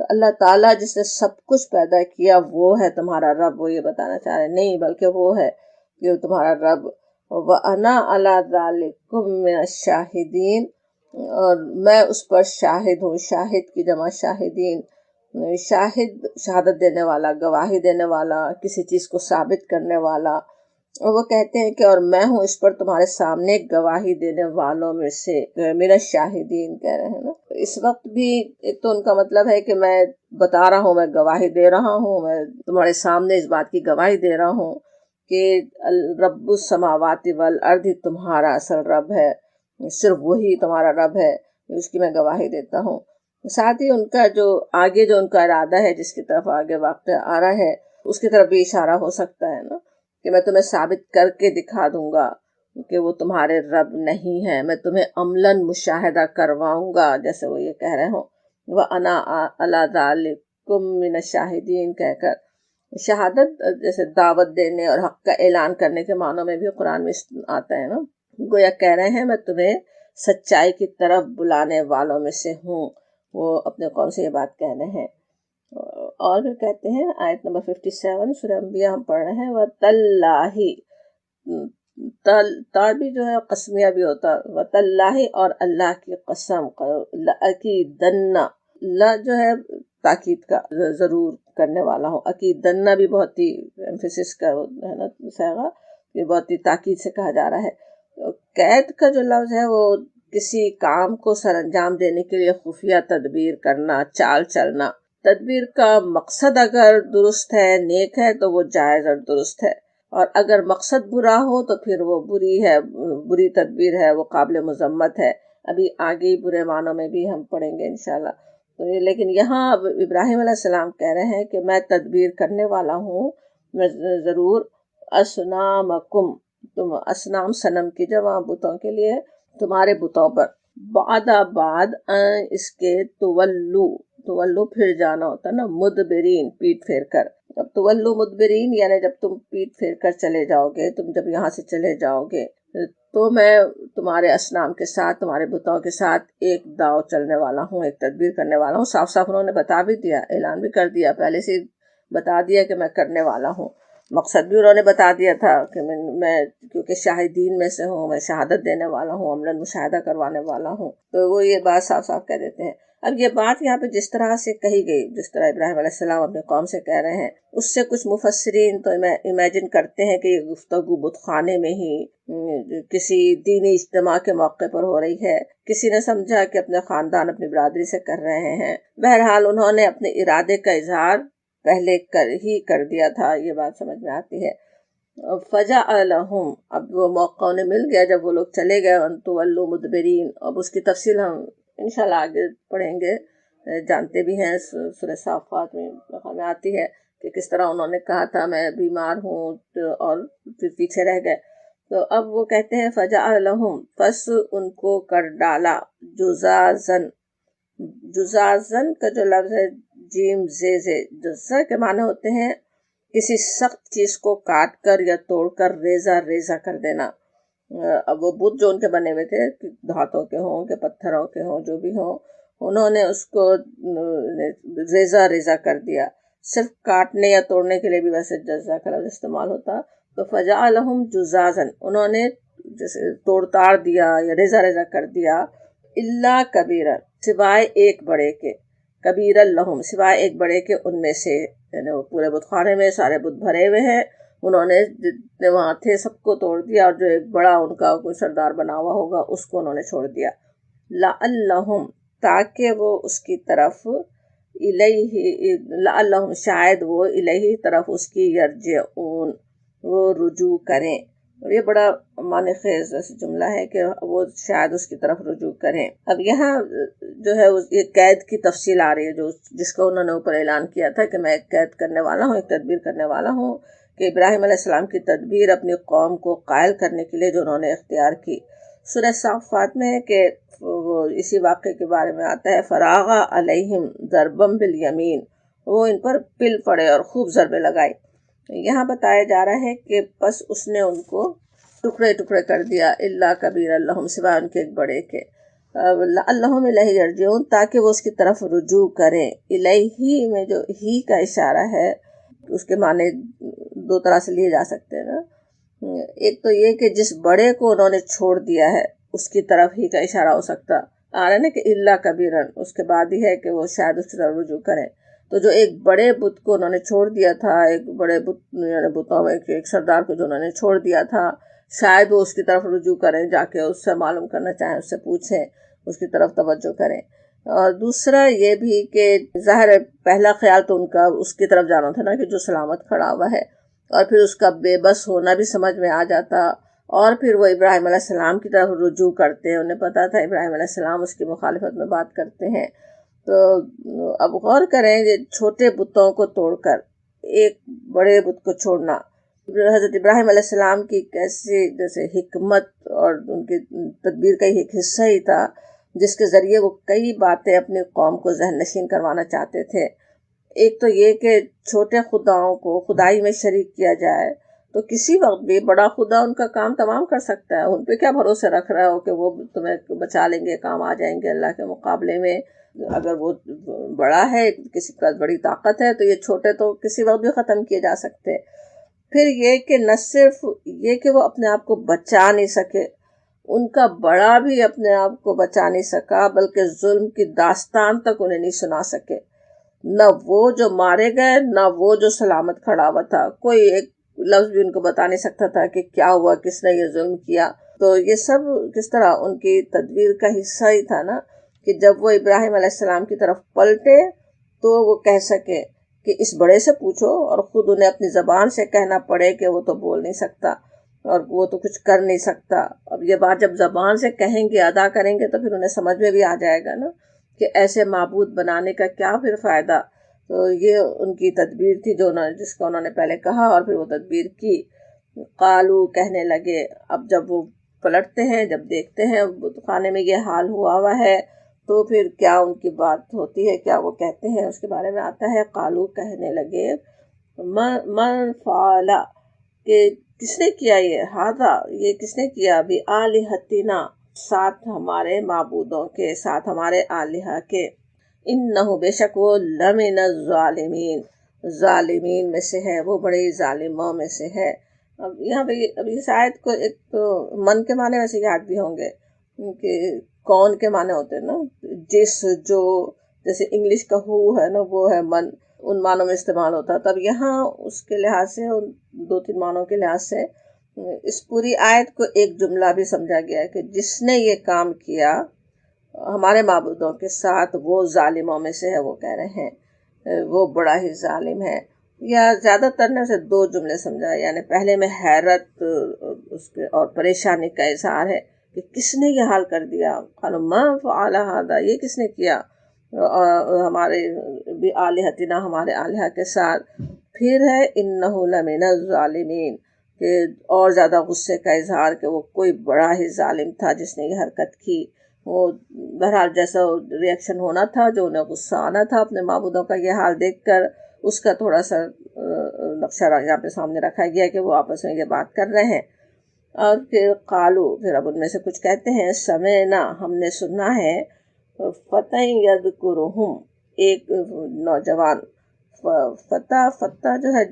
تو اللہ تعالیٰ جس نے سب کچھ پیدا کیا وہ ہے تمہارا رب، وہ یہ بتانا چاہ رہے ہیں نہیں، بلکہ وہ ہے کہ تمہارا رب وَأَنَا عَلَىٰ ذَلِكُم مِّنَ الشَّاهِدِينَ، اور میں اس پر شاہد ہوں، شاہد کی جمع شاہدین، شاہد شہادت دینے والا، گواہی دینے والا، کسی چیز کو ثابت کرنے والا۔ اور وہ کہتے ہیں کہ اور میں ہوں اس پر تمہارے سامنے گواہی دینے والوں میں سے، میرا شاہدین کہہ رہے ہیں نا۔ اس وقت بھی ایک تو ان کا مطلب ہے کہ میں بتا رہا ہوں، میں گواہی دے رہا ہوں، میں تمہارے سامنے اس بات کی گواہی دے رہا ہوں کہ رب السماوات والارض تمہارا اصل رب ہے، صرف وہی تمہارا رب ہے، اس کی میں گواہی دیتا ہوں۔ ساتھ ہی ان کا جو آگے جو ان کا ارادہ ہے، جس کی طرف آگے واقعہ آ رہا ہے، اس کی طرف بھی اشارہ ہو سکتا ہے نا، کہ میں تمہیں ثابت کر کے دکھا دوں گا کہ وہ تمہارے رب نہیں ہے، میں تمہیں عملاً مشاہدہ کرواؤں گا، جیسے وہ یہ کہہ رہے ہوں وَأَنَا عَلَىٰ ذَلِكُم مِّنَ الشَّاهِدِينَ کہہ کر۔ شہادت جیسے دعوت دینے اور حق کا اعلان کرنے کے معنوں میں بھی قرآن میں آتا ہے نا، گویا کہہ رہے ہیں میں تمہیں سچائی کی طرف بلانے والوں میں سے ہوں، وہ اپنے قوم سے یہ بات کہہ رہے ہیں۔ اور پھر کہتے ہیں آیت نمبر 57 سورہ انبیاء ہم پڑھ رہے ہیں، وَتَاللَّہِ، تا بھی جو ہے قسمیہ بھی ہوتا، وَتَاللَّہِ اور اللہ کی قسم، لَأَكِيدَنَّ، لا جو ہے تاکید کا، ضرور کرنے والا ہوں، اکیدنہ بھی بہت ہی ایمفیسس کا ہے نا صیغہ، یہ بہت ہی تاکید سے کہا جا رہا ہے۔ قید کا جو لفظ ہے وہ کسی کام کو سر انجام دینے کے لیے خفیہ تدبیر کرنا، چال چلنا۔ تدبیر کا مقصد اگر درست ہے، نیک ہے، تو وہ جائز اور درست ہے، اور اگر مقصد برا ہو تو پھر وہ بری ہے، بری تدبیر ہے، وہ قابل مذمت ہے۔ ابھی آگے برے معنوں میں بھی ہم پڑھیں گے انشاءاللہ۔ تو لیکن یہاں ابراہیم علیہ السلام کہہ رہے ہیں کہ میں تدبیر کرنے والا ہوں، میں ضرور اصنامکم، تم اسنام صنم کی جمع بتوں کے لیے، تمہارے بتوں پر، بعد اس کے تولو پھر جانا ہوتا ہے نا، مدبرین پیٹ پھیر کر۔ اب تولو مدبرین یعنی جب تم پیٹ پھیر کر چلے جاؤ گے، تم جب یہاں سے چلے جاؤ گے تو میں تمہارے اسنام کے ساتھ، تمہارے بتوں کے ساتھ ایک داؤ چلنے والا ہوں، ایک تدبیر کرنے والا ہوں۔ صاف صاف انہوں نے بتا بھی دیا، اعلان بھی کر دیا، پہلے سے بتا دیا کہ میں کرنے والا ہوں۔ مقصد بھی انہوں نے بتا دیا تھا کہ میں کیونکہ شاہدین میں سے ہوں، میں شہادت دینے والا ہوں، عملاً مشاہدہ کروانے والا ہوں، تو وہ یہ بات صاف صاف کہہ دیتے ہیں۔ اب یہ بات یہاں پہ جس طرح سے کہی گئی، جس طرح ابراہیم علیہ السلام اپنے قوم سے کہہ رہے ہیں، اس سے کچھ مفسرین تو امیجن کرتے ہیں کہ یہ گفتگو بت خانے میں ہی کسی دینی اجتماع کے موقع پر ہو رہی ہے، کسی نے سمجھا کہ اپنے خاندان، اپنی برادری سے کر رہے ہیں۔ بہرحال انہوں نے اپنے ارادے کا اظہار پہلے کر دیا تھا، یہ بات سمجھ میں آتی ہے۔ فَجَعَ لَهُمْ، اب وہ موقع انہیں مل گیا جب وہ لوگ چلے گئے، ان تولوا مدبرین۔ اب اس کی تفصیل ہم انشاءاللہ آگے پڑھیں گے، جانتے بھی ہیں، سورہ صافات میں آتی ہے کہ کس طرح انہوں نے کہا تھا میں بیمار ہوں، اور پھر پیچھے رہ گئے۔ تو اب وہ کہتے ہیں فَجَعَ لَهُمْ، پس ان کو کر ڈالا، جزازن کا جو لفظ ہے جیم زیزے، جزا کے معنی ہوتے ہیں کسی سخت چیز کو کاٹ کر یا توڑ کر ریزہ ریزہ کر دینا۔ اب وہ بت جو ان کے بنے ہوئے تھے، دھاتوں کے ہوں کہ پتھروں کے ہوں، جو بھی ہوں، انہوں نے اس کو ریزہ ریزہ کر دیا۔ صرف کاٹنے یا توڑنے کے لیے بھی ویسے جزا کا لفظ استعمال ہوتا۔ تو فَجَعَ لَهُمْ جُزَازًا، انہوں نے جیسے توڑ تاڑ دیا یا ریزہ ریزہ کر دیا، اللہ کبیرا، سوائے ایک بڑے کے، کبیرا لہم، سوائے ایک بڑے کے ان میں سے، یعنی وہ پورے بت خانے میں سارے بت بھرے ہوئے ہیں، انہوں نے جتنے وہاں تھے سب کو توڑ دیا، اور جو ایک بڑا ان کا کوئی سردار بنا ہوا ہوگا اس کو انہوں نے چھوڑ دیا۔ لعلہم، تاکہ وہ اس کی طرف، الیہ، لعلہم، شاید وہ، الیہ، طرف اس کی، یرجعون، وہ رجوع کریں۔ اور یہ بڑا معنی خیز جملہ ہے کہ وہ شاید اس کی طرف رجوع کریں۔ اب یہاں جو ہے یہ قید کی تفصیل آ رہی ہے، جس کو انہوں نے اوپر اعلان کیا تھا کہ میں ایک قید کرنے والا ہوں، ایک تدبیر کرنے والا ہوں، کہ ابراہیم علیہ السلام کی تدبیر اپنی قوم کو قائل کرنے کے لیے جو انہوں نے اختیار کی۔ سورہ صافات میں ہے کہ وہ اسی واقعے کے بارے میں آتا ہے، فراغ علیہم ضربا بالیمین، وہ ان پر پل پڑے اور خوب ضربے لگائی۔ یہاں بتایا جا رہا ہے کہ پس اس نے ان کو ٹکڑے ٹکڑے کر دیا، اللہ کبیر لہم، سوائے ان کے ایک بڑے کے۔ لعلہم الیہ یرجعون، تاکہ وہ اس کی طرف رجوع کریں۔ الیہ میں جو ہی کا اشارہ ہے اس کے معنی دو طرح سے لیے جا سکتے ہیں نا۔ ایک تو یہ کہ جس بڑے کو انہوں نے چھوڑ دیا ہے اس کی طرف ہی کا اشارہ ہو سکتا آ رہا ہے نا کہ اللہ کبیرن، اس کے بعد ہی ہے کہ وہ شاید اس کی طرف رجوع کریں۔ تو جو ایک بڑے بت کو انہوں نے چھوڑ دیا تھا، ایک بڑے بت یعنی بتوں میں ایک سردار کو جو انہوں نے چھوڑ دیا تھا، شاید وہ اس کی طرف رجوع کریں، جا کے اس سے معلوم کرنا چاہیں، اس سے پوچھیں، اس کی طرف توجہ کریں۔ اور دوسرا یہ بھی کہ ظاہر ہے پہلا خیال تو ان کا اس کی طرف جانا تھا نا کہ جو سلامت کھڑا ہوا ہے، اور پھر اس کا بے بس ہونا بھی سمجھ میں آ جاتا، اور پھر وہ ابراہیم علیہ السلام کی طرف رجوع کرتے ہیں۔ انہیں پتا تھا ابراہیم علیہ السلام اس کی مخالفت میں بات کرتے ہیں۔ تو اب غور کریں، یہ چھوٹے بتوں کو توڑ کر ایک بڑے بت کو چھوڑنا حضرت ابراہیم علیہ السلام کی کیسی جیسے حکمت اور ان کی تدبیر کا ایک حصہ ہی تھا، جس کے ذریعے وہ کئی باتیں اپنی قوم کو ذہن نشین کروانا چاہتے تھے۔ ایک تو یہ کہ چھوٹے خداؤں کو خدائی میں شریک کیا جائے تو کسی وقت بھی بڑا خدا ان کا کام تمام کر سکتا ہے۔ ان پہ کیا بھروسے رکھ رہا ہو کہ وہ تمہیں بچا لیں گے، کام آ جائیں گے اللہ کے مقابلے میں؟ اگر وہ بڑا ہے، کسی کے پاس بڑی طاقت ہے، تو یہ چھوٹے تو کسی وقت بھی ختم کیے جا سکتے۔ پھر یہ کہ نہ صرف یہ کہ وہ اپنے آپ کو بچا نہیں سکے، ان کا بڑا بھی اپنے آپ کو بچا نہیں سکا، بلکہ ظلم کی داستان تک انہیں نہیں سنا سکے۔ نہ وہ جو مارے گئے، نہ وہ جو سلامت کھڑا ہوا تھا، کوئی ایک لفظ بھی ان کو بتا نہیں سکتا تھا کہ کیا ہوا، کس نے یہ ظلم کیا۔ تو یہ سب کس طرح ان کی تدبیر کا حصہ ہی تھا نا، کہ جب وہ ابراہیم علیہ السلام کی طرف پلٹے تو وہ کہہ سکے کہ اس بڑے سے پوچھو، اور خود انہیں اپنی زبان سے کہنا پڑے کہ وہ تو بول نہیں سکتا اور وہ تو کچھ کر نہیں سکتا۔ اب یہ بات جب زبان سے کہیں گے، ادا کریں گے، تو پھر انہیں سمجھ میں بھی آ جائے گا نا کہ ایسے معبود بنانے کا کیا پھر فائدہ۔ تو یہ ان کی تدبیر تھی جس کا انہوں نے پہلے کہا اور پھر وہ تدبیر کی۔ قالو کہنے لگے، اب جب وہ پلٹتے ہیں، جب دیکھتے ہیں بت خانے میں یہ حال ہوا ہے، تو پھر کیا ان کی بات ہوتی ہے، کیا وہ کہتے ہیں، اس کے بارے میں آتا ہے۔ قالو کہنے لگے، من فعل، کہ کس نے کیا یہ، ہذا یہ کس نے کیا، بآلہتنا ساتھ ہمارے معبودوں کے، ساتھ ہمارے آلہہ کے، انہ بے شک وہ لمن الظالمین، ظالمین میں سے ہے، وہ بڑے ظالموں میں سے ہے۔ اب یہاں پہ اب اس آیت کو ایک تو من کے معنی ویسے یاد بھی ہوں گے کہ کون کے معنی ہوتے ہیں نا، جس، جو، جیسے انگلش کا ہو ہے نا، وہ ہے من، ان معنوں میں استعمال ہوتا ہے۔ تب یہاں اس کے لحاظ سے، ان دو تین معنوں کے لحاظ سے اس پوری آیت کو ایک جملہ بھی سمجھا گیا ہے کہ جس نے یہ کام کیا ہمارے معبودوں کے ساتھ، وہ ظالموں میں سے ہے، وہ کہہ رہے ہیں وہ بڑا ہی ظالم ہے۔ یا زیادہ تر نے اسے دو جملے سمجھا، یعنی پہلے میں حیرت اس کے اور پریشانی کا اظہار ہے کہ کس نے یہ حال کر دیا، قالوا ما فعل هذا، یہ کس نے کیا ہمارے بآلہتنا، ہمارے آلہہ کے ساتھ۔ پھر ہے انہ لمن الظالمین، کہ اور زیادہ غصے کا اظہار کہ وہ کوئی بڑا ہی ظالم تھا جس نے یہ حرکت کی۔ وہ بہرحال جیسا ری ایکشن ہونا تھا، جو انہیں غصہ آنا تھا اپنے معبودوں کا یہ حال دیکھ کر، اس کا تھوڑا سا نقشہ یہاں پہ سامنے رکھا گیا کہ وہ آپس میں یہ بات کر رہے ہیں۔ اور پھر قالو، پھر اب ان میں سے کچھ کہتے ہیں، سمعنا، ہم نے سنا ہے، فتح یذکرہم، ایک نوجوان، فتح جو ہے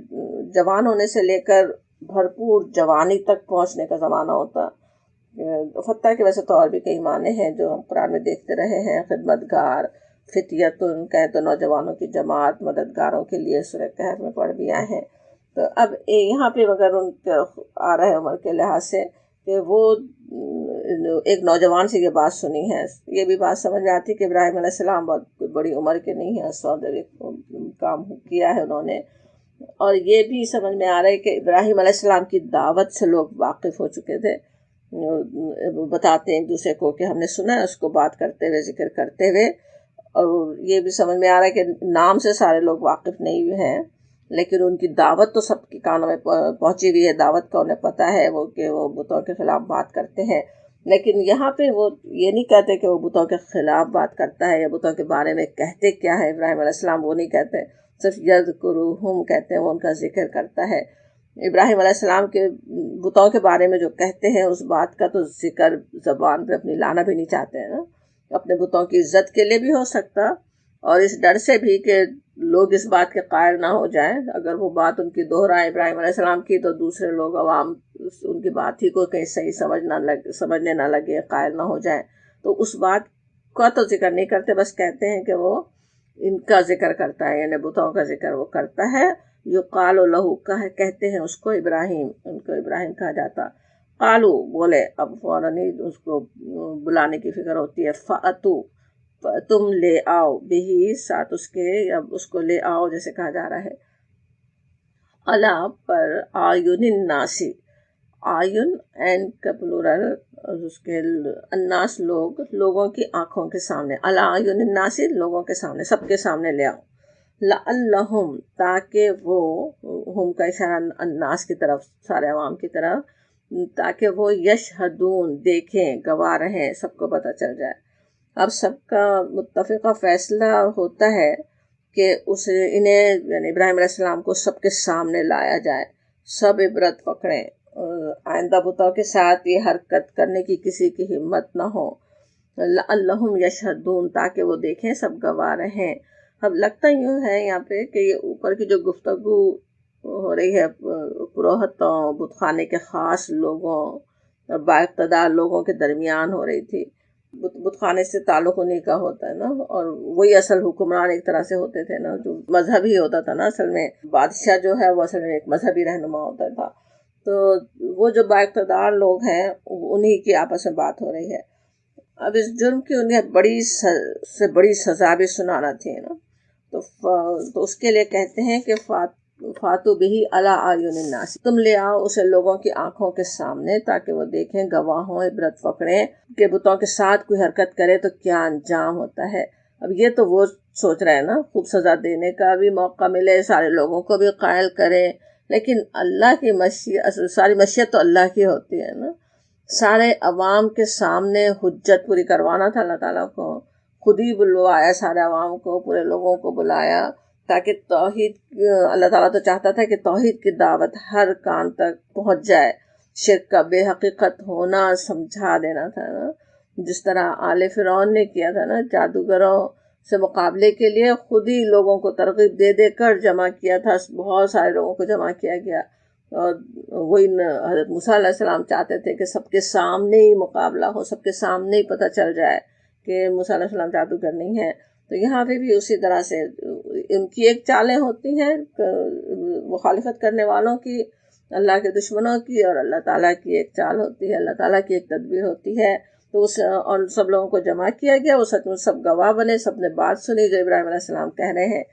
جوان ہونے سے لے کر بھرپور جوانی تک پہنچنے کا زمانہ ہوتا۔ فتح کے ویسے تو اور بھی کئی معنی ہیں جو ہم قرآن میں دیکھتے رہے ہیں، خدمتگار، فتیتن کہیں تو نوجوانوں کی جماعت، مددگاروں کے لیے سورہ کہف میں پڑھ بھی آئے ہیں۔ تو اب یہاں پہ مگر ان کا آ رہا ہے عمر کے لحاظ سے کہ وہ ایک نوجوان سے یہ بات سنی ہے۔ یہ بھی بات سمجھ میں آتی کہ ابراہیم علیہ السلام بہت بڑی عمر کے نہیں ہیں، 100 کام کیا ہے انہوں نے۔ اور یہ بھی سمجھ میں آ رہا ہے کہ ابراہیم علیہ السلام کی دعوت سے لوگ واقف ہو چکے تھے، بتاتے ہیں ایک دوسرے کو کہ ہم نے سنا ہے اس کو بات کرتے ہوئے، ذکر کرتے ہوئے۔ اور یہ بھی سمجھ میں آ رہا ہے کہ نام سے سارے لوگ واقف نہیں ہیں، لیکن ان کی دعوت تو سب کے کانوں میں پہنچی ہوئی ہے، دعوت کا انہیں پتہ ہے وہ کہ وہ بتوں کے خلاف بات کرتے ہیں۔ لیکن یہاں پہ وہ یہ نہیں کہتے کہ وہ بتوں کے خلاف بات کرتا ہے یا بتوں کے بارے میں کہتے کیا ہے ابراہیم علیہ السلام، وہ نہیں کہتے، صرف یذکرہم کہتے ہیں، وہ ان کا ذکر کرتا ہے۔ ابراہیم علیہ السلام کے بتوں کے بارے میں جو کہتے ہیں اس بات کا تو ذکر زبان پہ اپنی لانا بھی نہیں چاہتے ہیں نا، اپنے بتوں کی عزت کے لیے بھی ہو سکتا، اور اس ڈر سے بھی کہ لوگ اس بات کے قائل نہ ہو جائیں، اگر وہ بات ان کی دوہرائے ابراہیم علیہ السلام کی تو دوسرے لوگ عوام ان کی بات ہی کو کہیں صحیح سمجھنے نہ لگے، قائل نہ ہو جائیں، تو اس بات کا تو ذکر نہیں کرتے، بس کہتے ہیں کہ وہ ان کا ذکر کرتا ہے، یعنی بتوں کا ذکر وہ کرتا ہے۔ یقال لہو کہتے ہیں اس کو ابراہیم، ان کو ابراہیم کہا جاتا۔ قالو بولے، اب فوراً ہی اس کو بلانے کی فکر ہوتی ہے، فاتو تم لے آؤ، بھی ساتھ اس کے، اب اس کو لے آؤ جیسے کہا جا رہا ہے، اللہ پر، آیون الناسی، آیون این کا پلورل، اس کے الناس لوگوں کی آنکھوں کے سامنے، اللہ آیون الناسی لوگوں کے سامنے، سب کے سامنے لے آؤ، لعلہم تاکہ وہ، ہم کا اشارہ الناس کی طرف، سارے عوام کی طرف، تاکہ وہ یشہدون دیکھیں، گواہ رہیں، سب کو پتہ چل جائے۔ اب سب کا متفقہ فیصلہ ہوتا ہے کہ انہیں یعنی ابراہیم علیہ السلام کو سب کے سامنے لایا جائے، سب عبرت پکڑیں، آئندہ بتوں کے ساتھ یہ حرکت کرنے کی کسی کی ہمت نہ ہو، لعلہم یشہدون تاکہ وہ دیکھیں، سب گواہ رہیں۔ اب لگتا یوں ہے یہاں پہ کہ یہ اوپر کی جو گفتگو ہو رہی ہے پروہتوں، بت خانے کے خاص لوگوں اور با اقتدار لوگوں کے درمیان ہو رہی تھی۔ بت خانے سے تعلق انہیں کا ہوتا ہے نا، اور وہی اصل حکمران ایک طرح سے ہوتے تھے نا، جو مذہبی ہوتا تھا نا، اصل میں بادشاہ جو ہے وہ اصل میں ایک مذہبی رہنما ہوتا تھا، تو وہ جو با اقتدار لوگ ہیں انہی کی آپس میں بات ہو رہی ہے۔ اب اس جرم کی انہیں بڑی سزا بھی سنانا تھی نا، تو اس کے لیے کہتے ہیں کہ فاتو بہی علی اعین الناس، تم لے آؤ اسے لوگوں کی آنکھوں کے سامنے تاکہ وہ دیکھیں، گواہ ہوں، عبرت پکڑیں کہ بتوں کے ساتھ کوئی حرکت کرے تو کیا انجام ہوتا ہے۔ اب یہ تو وہ سوچ رہے ہیں نا، خوب سزا دینے کا بھی موقع ملے، سارے لوگوں کو بھی قائل کرے، لیکن اللہ کی مشیت، ساری مشیت تو اللہ کی ہوتی ہے نا، سارے عوام کے سامنے حجت پوری کروانا تھا اللہ تعالیٰ کو، خود ہی بلوایا سارے عوام کو، پورے لوگوں کو بلایا، تاکہ توحید، اللہ تعالیٰ تو چاہتا تھا کہ توحید کی دعوت ہر کان تک پہنچ جائے، شرک کا بے حقیقت ہونا سمجھا دینا تھا نا، جس طرح آل فرعون نے کیا تھا نا، جادوگروں سے مقابلے کے لیے خود ہی لوگوں کو ترغیب دے دے کر جمع کیا تھا، بہت سارے لوگوں کو جمع کیا گیا، اور وہی حضرت موسیٰ علیہ السلام چاہتے تھے کہ سب کے سامنے ہی مقابلہ ہو، سب کے سامنے ہی پتہ چل جائے کہ موسیٰ علیہ السلام جادوگر نہیں ہیں۔ تو یہاں پہ بھی اسی طرح سے ان کی ایک چالیں ہوتی ہیں مخالفت کرنے والوں کی، اللہ کے دشمنوں کی، اور اللہ تعالیٰ کی ایک چال ہوتی ہے، اللہ تعالیٰ کی ایک تدبیر ہوتی ہے۔ تو اور سب لوگوں کو جمع کیا گیا، وہ سچ میں سب گواہ بنے، سب نے بات سنی جو ابراہیم علیہ السلام کہہ رہے ہیں۔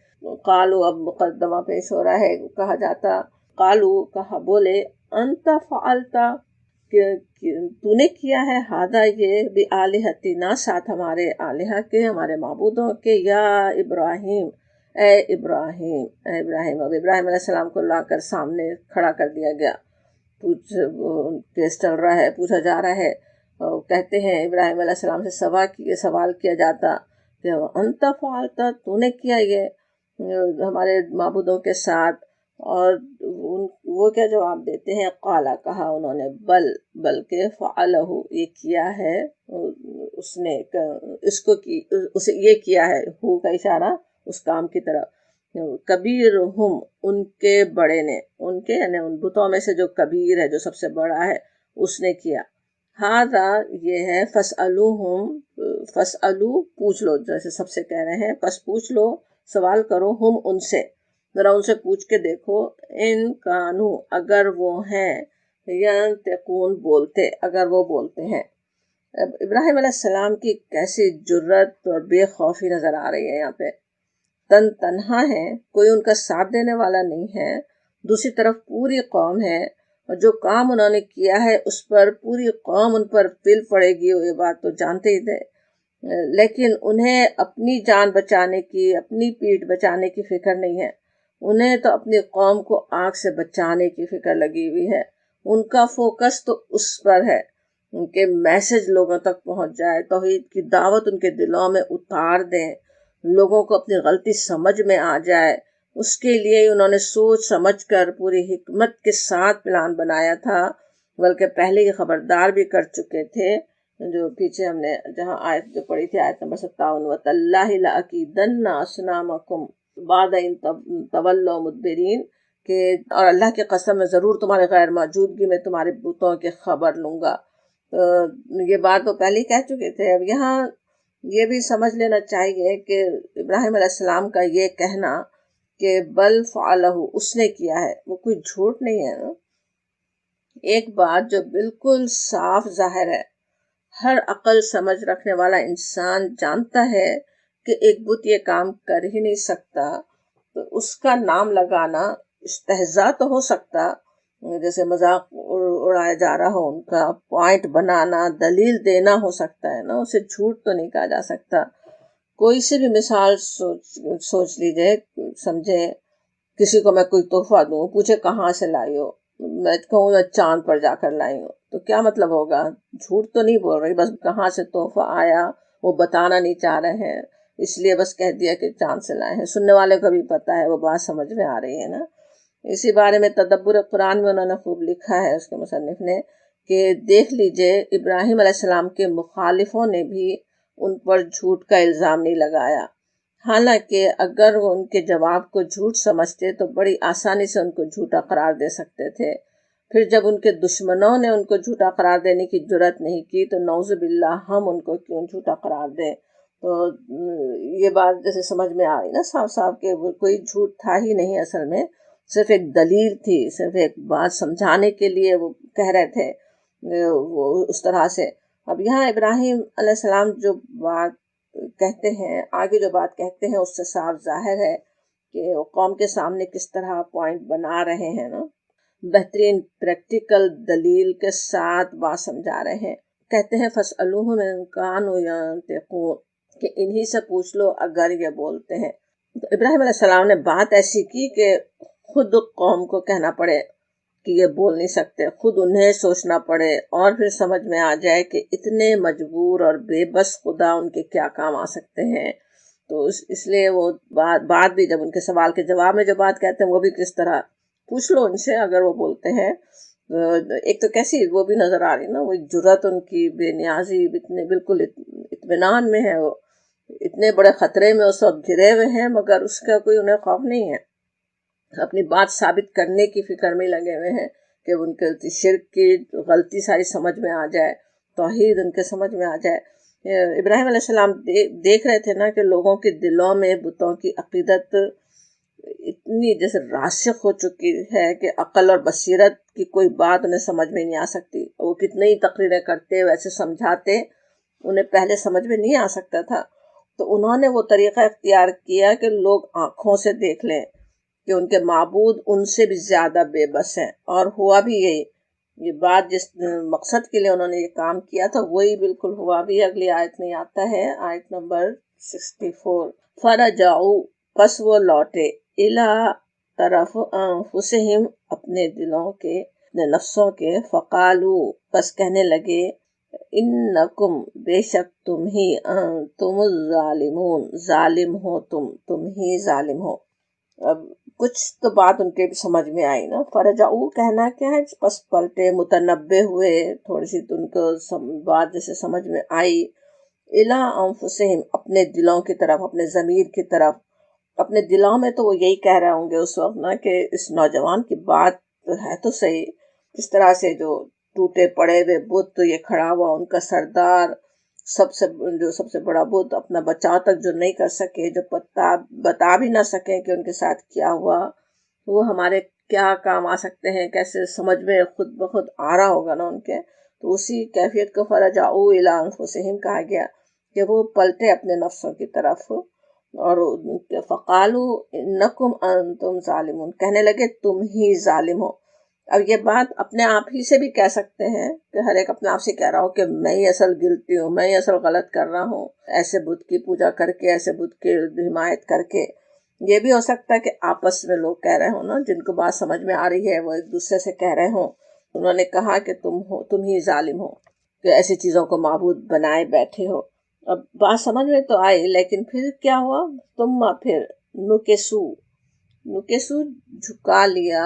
قالو، اب مقدمہ پیش ہو رہا ہے، کہا جاتا، قالو کہا، بولے، انت فعلتا کہ تو نے کیا ہے، ہادہ یہ، بآلہتنا ساتھ ہمارے آلہہ کے، ہمارے معبودوں کے، یا ابراہیم، اے ابراہیم، اے ابراہیم۔ اب ابراہیم علیہ السلام کو لا کر سامنے کھڑا کر دیا گیا، کیس چل رہا ہے، پوچھا جا رہا ہے، اور کہتے ہیں ابراہیم علیہ السلام سے سوال کیا جاتا کہ انت فعلتا، تو نے کیا یہ ہمارے معبودوں کے ساتھ، اور وہ کیا جواب دیتے ہیں، قالا کہا انہوں نے، بلکہ فعلہ یہ کیا ہے، اس نے اس کو اسے یہ کیا ہے، ہو کا اشارہ اس کام کی طرف، کبیرہم ان کے بڑے نے، ان کے یعنی ان بتوں میں سے جو کبیر ہے، جو سب سے بڑا ہے، اس نے کیا، ہاذا یہ ہے، فسألو پوچھ لو، جیسے سب سے کہہ رہے ہیں، پس پوچھ لو، سوال کرو، ہم ان سے، ذرا ان سے پوچھ کے دیکھو، ان کانو اگر وہ ہیں، ینطقون بولتے، اگر وہ بولتے ہیں۔ اب ابراہیم علیہ السلام کی کیسی جرت اور بے خوفی نظر آ رہی ہے یہاں پہ، تنہا ہے، کوئی ان کا ساتھ دینے والا نہیں ہے، دوسری طرف پوری قوم ہے، اور جو کام انہوں نے کیا ہے اس پر پوری قوم ان پر پل پڑے گی، یہ بات تو جانتے ہی تھے، لیکن انہیں اپنی جان بچانے کی، اپنی پیٹھ بچانے کی فکر نہیں ہے، انہیں تو اپنی قوم کو آگ سے بچانے کی فکر لگی ہوئی ہے، ان کا فوکس تو اس پر ہے، ان کے میسج لوگوں تک پہنچ جائے، توحید کی دعوت ان کے دلوں میں اتار دیں، لوگوں کو اپنی غلطی سمجھ میں آ جائے، اس کے لیے انہوں نے سوچ سمجھ کر پوری حکمت کے ساتھ پلان بنایا تھا، بلکہ پہلے ہی خبردار بھی کر چکے تھے جو پیچھے ہم نے جہاں آیت جو پڑھی تھی، آیت نمبر 57، وَتَاللَّهِ لَأَكِيدَنَّ أَصْنَامَكُمْ بَعْدَ إِن تَوَلَّوْا مُدْبِرِينَ، کہ اور اللہ کی قسم میں ضرور تمہارے غیر موجودگی میں تمہارے بتوں کی خبر لوں گا۔ تو یہ بات تو پہلے ہی کہہ چکے تھے۔ اب یہاں یہ بھی سمجھ لینا چاہیے کہ ابراہیم علیہ السلام کا یہ کہنا کہ بل فعلہ، اس نے کیا ہے، وہ کوئی جھوٹ نہیں ہے نا۔ ایک بات جو بالکل صاف ظاہر ہے، ہر عقل سمجھ رکھنے والا انسان جانتا ہے کہ ایک بت یہ کام کر ہی نہیں سکتا، تو اس کا نام لگانا استہزاء تو ہو سکتا، جیسے مذاق اڑایا جا رہا ہو، ان کا پوائنٹ بنانا، دلیل دینا ہو سکتا ہے نا، اسے جھوٹ تو نہیں کہا جا سکتا۔ کوئی سی بھی مثال سوچ لیجئے، سمجھے کسی کو میں کوئی تحفہ دوں، پوچھے کہاں سے لائی ہو، میں کہوں میں چاند پر جا کر لائی ہوں، تو کیا مطلب ہوگا؟ جھوٹ تو نہیں بول رہی، بس کہاں سے تحفہ آیا وہ بتانا نہیں چاہ رہے ہیں، اس لیے بس کہہ دیا کہ چاند سے لائے ہیں۔ سننے والے کو بھی پتہ ہے، وہ بات سمجھ میں آ رہی ہے نا۔ اسی بارے میں تدبر قرآن میں انہوں نے خوب لکھا ہے، اس کے مصنف نے، کہ دیکھ لیجئے ابراہیم علیہ السلام کے مخالفوں نے بھی ان پر جھوٹ کا الزام نہیں لگایا، حالانکہ اگر وہ ان کے جواب کو جھوٹ سمجھتے تو بڑی آسانی سے ان کو جھوٹا قرار دے سکتے تھے۔ پھر جب ان کے دشمنوں نے ان کو جھوٹا قرار دینے کی جرات نہیں کی تو نعوذ باللہ ہم ان کو کیوں جھوٹا قرار دیں۔ تو یہ بات جیسے سمجھ میں آ رہی نا صاف صاف کہ وہ کوئی جھوٹ تھا ہی نہیں، اصل میں صرف ایک دلیل تھی، صرف ایک بات سمجھانے کے لیے وہ کہہ رہے تھے وہ اس طرح سے۔ اب یہاں ابراہیم علیہ السلام جو بات کہتے ہیں، آگے جو بات کہتے ہیں، اس سے صاف ظاہر ہے کہ وہ قوم کے سامنے کس طرح پوائنٹ بنا رہے ہیں نا، بہترین پریکٹیکل دلیل کے ساتھ بات سمجھا رہے ہیں۔ کہتے ہیں فَاسْأَلُوهُمْ إِن كَانُوا يَنطِقُونَ، کہ انہی سے پوچھ لو اگر یہ بولتے ہیں۔ تو ابراہیم علیہ السلام نے بات ایسی کی کہ خود قوم کو کہنا پڑے کہ یہ بول نہیں سکتے، خود انہیں سوچنا پڑے، اور پھر سمجھ میں آ جائے کہ اتنے مجبور اور بے بس خدا ان کے کیا کام آ سکتے ہیں۔ تو اس لیے وہ بات بھی جب ان کے سوال کے جواب میں جو بات کہتے ہیں وہ بھی کس طرح، پوچھ لو ان سے اگر وہ بولتے ہیں۔ ایک تو کیسی وہ بھی نظر آ رہی نا، وہ جرات ان کی، بے نیازی، اتنے بالکل اطمینان میں ہے، وہ اتنے بڑے خطرے میں اس وقت گھرے ہوئے ہیں، مگر اس کا کوئی انہیں خوف نہیں ہے، اپنی بات ثابت کرنے کی فکر میں لگے ہوئے ہیں کہ ان کے شرک کی غلطی ساری سمجھ میں آ جائے، توحید ان کے سمجھ میں آ جائے۔ ابراہیم علیہ السلام دیکھ رہے تھے نا کہ لوگوں کے دلوں میں بتوں کی عقیدت اتنی جیسے راسخ ہو چکی ہے کہ عقل اور بصیرت کی کوئی بات انہیں سمجھ میں نہیں آ سکتی۔ وہ کتنی ہی تقریریں کرتے، ویسے سمجھاتے، انہیں پہلے سمجھ میں نہیں آ سکتا تھا، تو انہوں نے وہ طریقہ اختیار کیا کہ لوگ آنکھوں سے دیکھ لیں کہ ان کے معبود ان سے بھی زیادہ بے بس ہیں، اور ہوا بھی یہی۔ یہ بات جس مقصد کے لیے انہوں نے یہ کام کیا تھا وہی بالکل ہوا بھی۔ اگلی آیت میں آتا ہے، آیت نمبر 64، فرجعوا، پس وہ لوٹے، الا طرف انفسہم، اپنے دلوں کے، اپنے نفسوں کے، فقالو، پس کہنے لگے، انکم، بے شک تم ہی، تم الظالمون، ظالم ہو تم ہی ظالم ہو۔ اب کچھ تو بات ان کے بھی سمجھ میں آئی نا۔ فرجعو کہنا کیا ہے؟ پس پلٹے، متنبہ ہوئے، تھوڑی سی ان کو بات جیسے سمجھ میں آئی، الا انفسہم، اپنے دلوں کی طرف، اپنے ضمیر کی طرف۔ اپنے دلوں میں تو وہ یہی کہہ رہے ہوں گے اس وقت نا کہ اس نوجوان کی بات ہے تو صحیح، اس طرح سے جو ٹوٹے پڑے ہوئے بت، یہ کھڑا ہوا ان کا سردار، سب سے بڑا بت، اپنا بچاؤ تک جو نہیں کر سکے، جو بتا بھی نہ سکیں کہ ان کے ساتھ کیا ہوا، وہ ہمارے کیا کام آ سکتے ہیں، کیسے سمجھ میں خود بخود آ رہا ہوگا نا ان کے۔ تو اسی کیفیت کو فرجعوا الی انفسہم کہا گیا کہ وہ پلٹے اپنے نفسوں کی طرف، اور فقالو انکم انتم ظالمون، کہنے لگے تم ہی ظالم ہو۔ اب یہ بات اپنے آپ ہی سے بھی کہہ سکتے ہیں کہ ہر ایک اپنے آپ سے کہہ رہا ہو کہ میں ہی اصل گلتی ہوں، میں ہی اصل غلط کر رہا ہوں، ایسے بت کی پوجا کر کے، ایسے بت کی حمایت کر کے۔ یہ بھی ہو سکتا ہے کہ آپس میں لوگ کہہ رہے ہوں نا، جن کو بات سمجھ میں آ رہی ہے وہ ایک دوسرے سے کہہ رہے ہوں، انہوں نے کہا کہ تم ہی ظالم ہو کہ ایسی چیزوں کو معبود بنائے بیٹھے ہو۔ اب بات سمجھ میں تو آئی، لیکن پھر کیا ہوا؟ پھر نکسو جھکا لیا،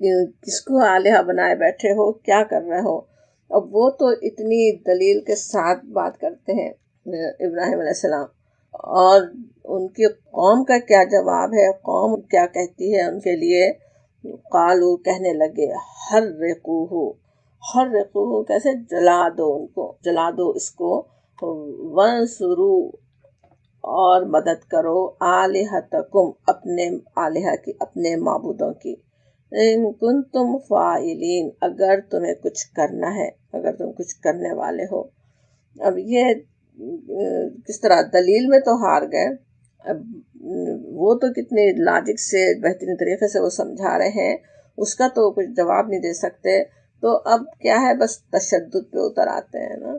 کس کو آلیہ بنائے بیٹھے ہو، کیا کر رہے ہو؟ اب وہ تو اتنی دلیل کے ساتھ بات کرتے ہیں ابراہیم علیہ السلام، اور ان کی قوم کا کیا جواب ہے، قوم کیا کہتی ہے ان کے لیے؟ قالو کہنے لگے، حرقوہ کیسے؟ جلا دو، ان کو جلا دو اس کو، ونصرو اور مدد کرو، آلہتکم اپنے آلہہ کی، اپنے معبودوں کی، ان کنتم فاعلین اگر تمہیں کچھ کرنا ہے، اگر تم کچھ کرنے والے ہو۔ اب یہ کس طرح دلیل میں تو ہار گئے، اب وہ تو کتنے لاجک سے بہترین طریقے سے وہ سمجھا رہے ہیں، اس کا تو کچھ جواب نہیں دے سکتے، تو اب کیا ہے، بس تشدد پہ اتر آتے ہیں نا۔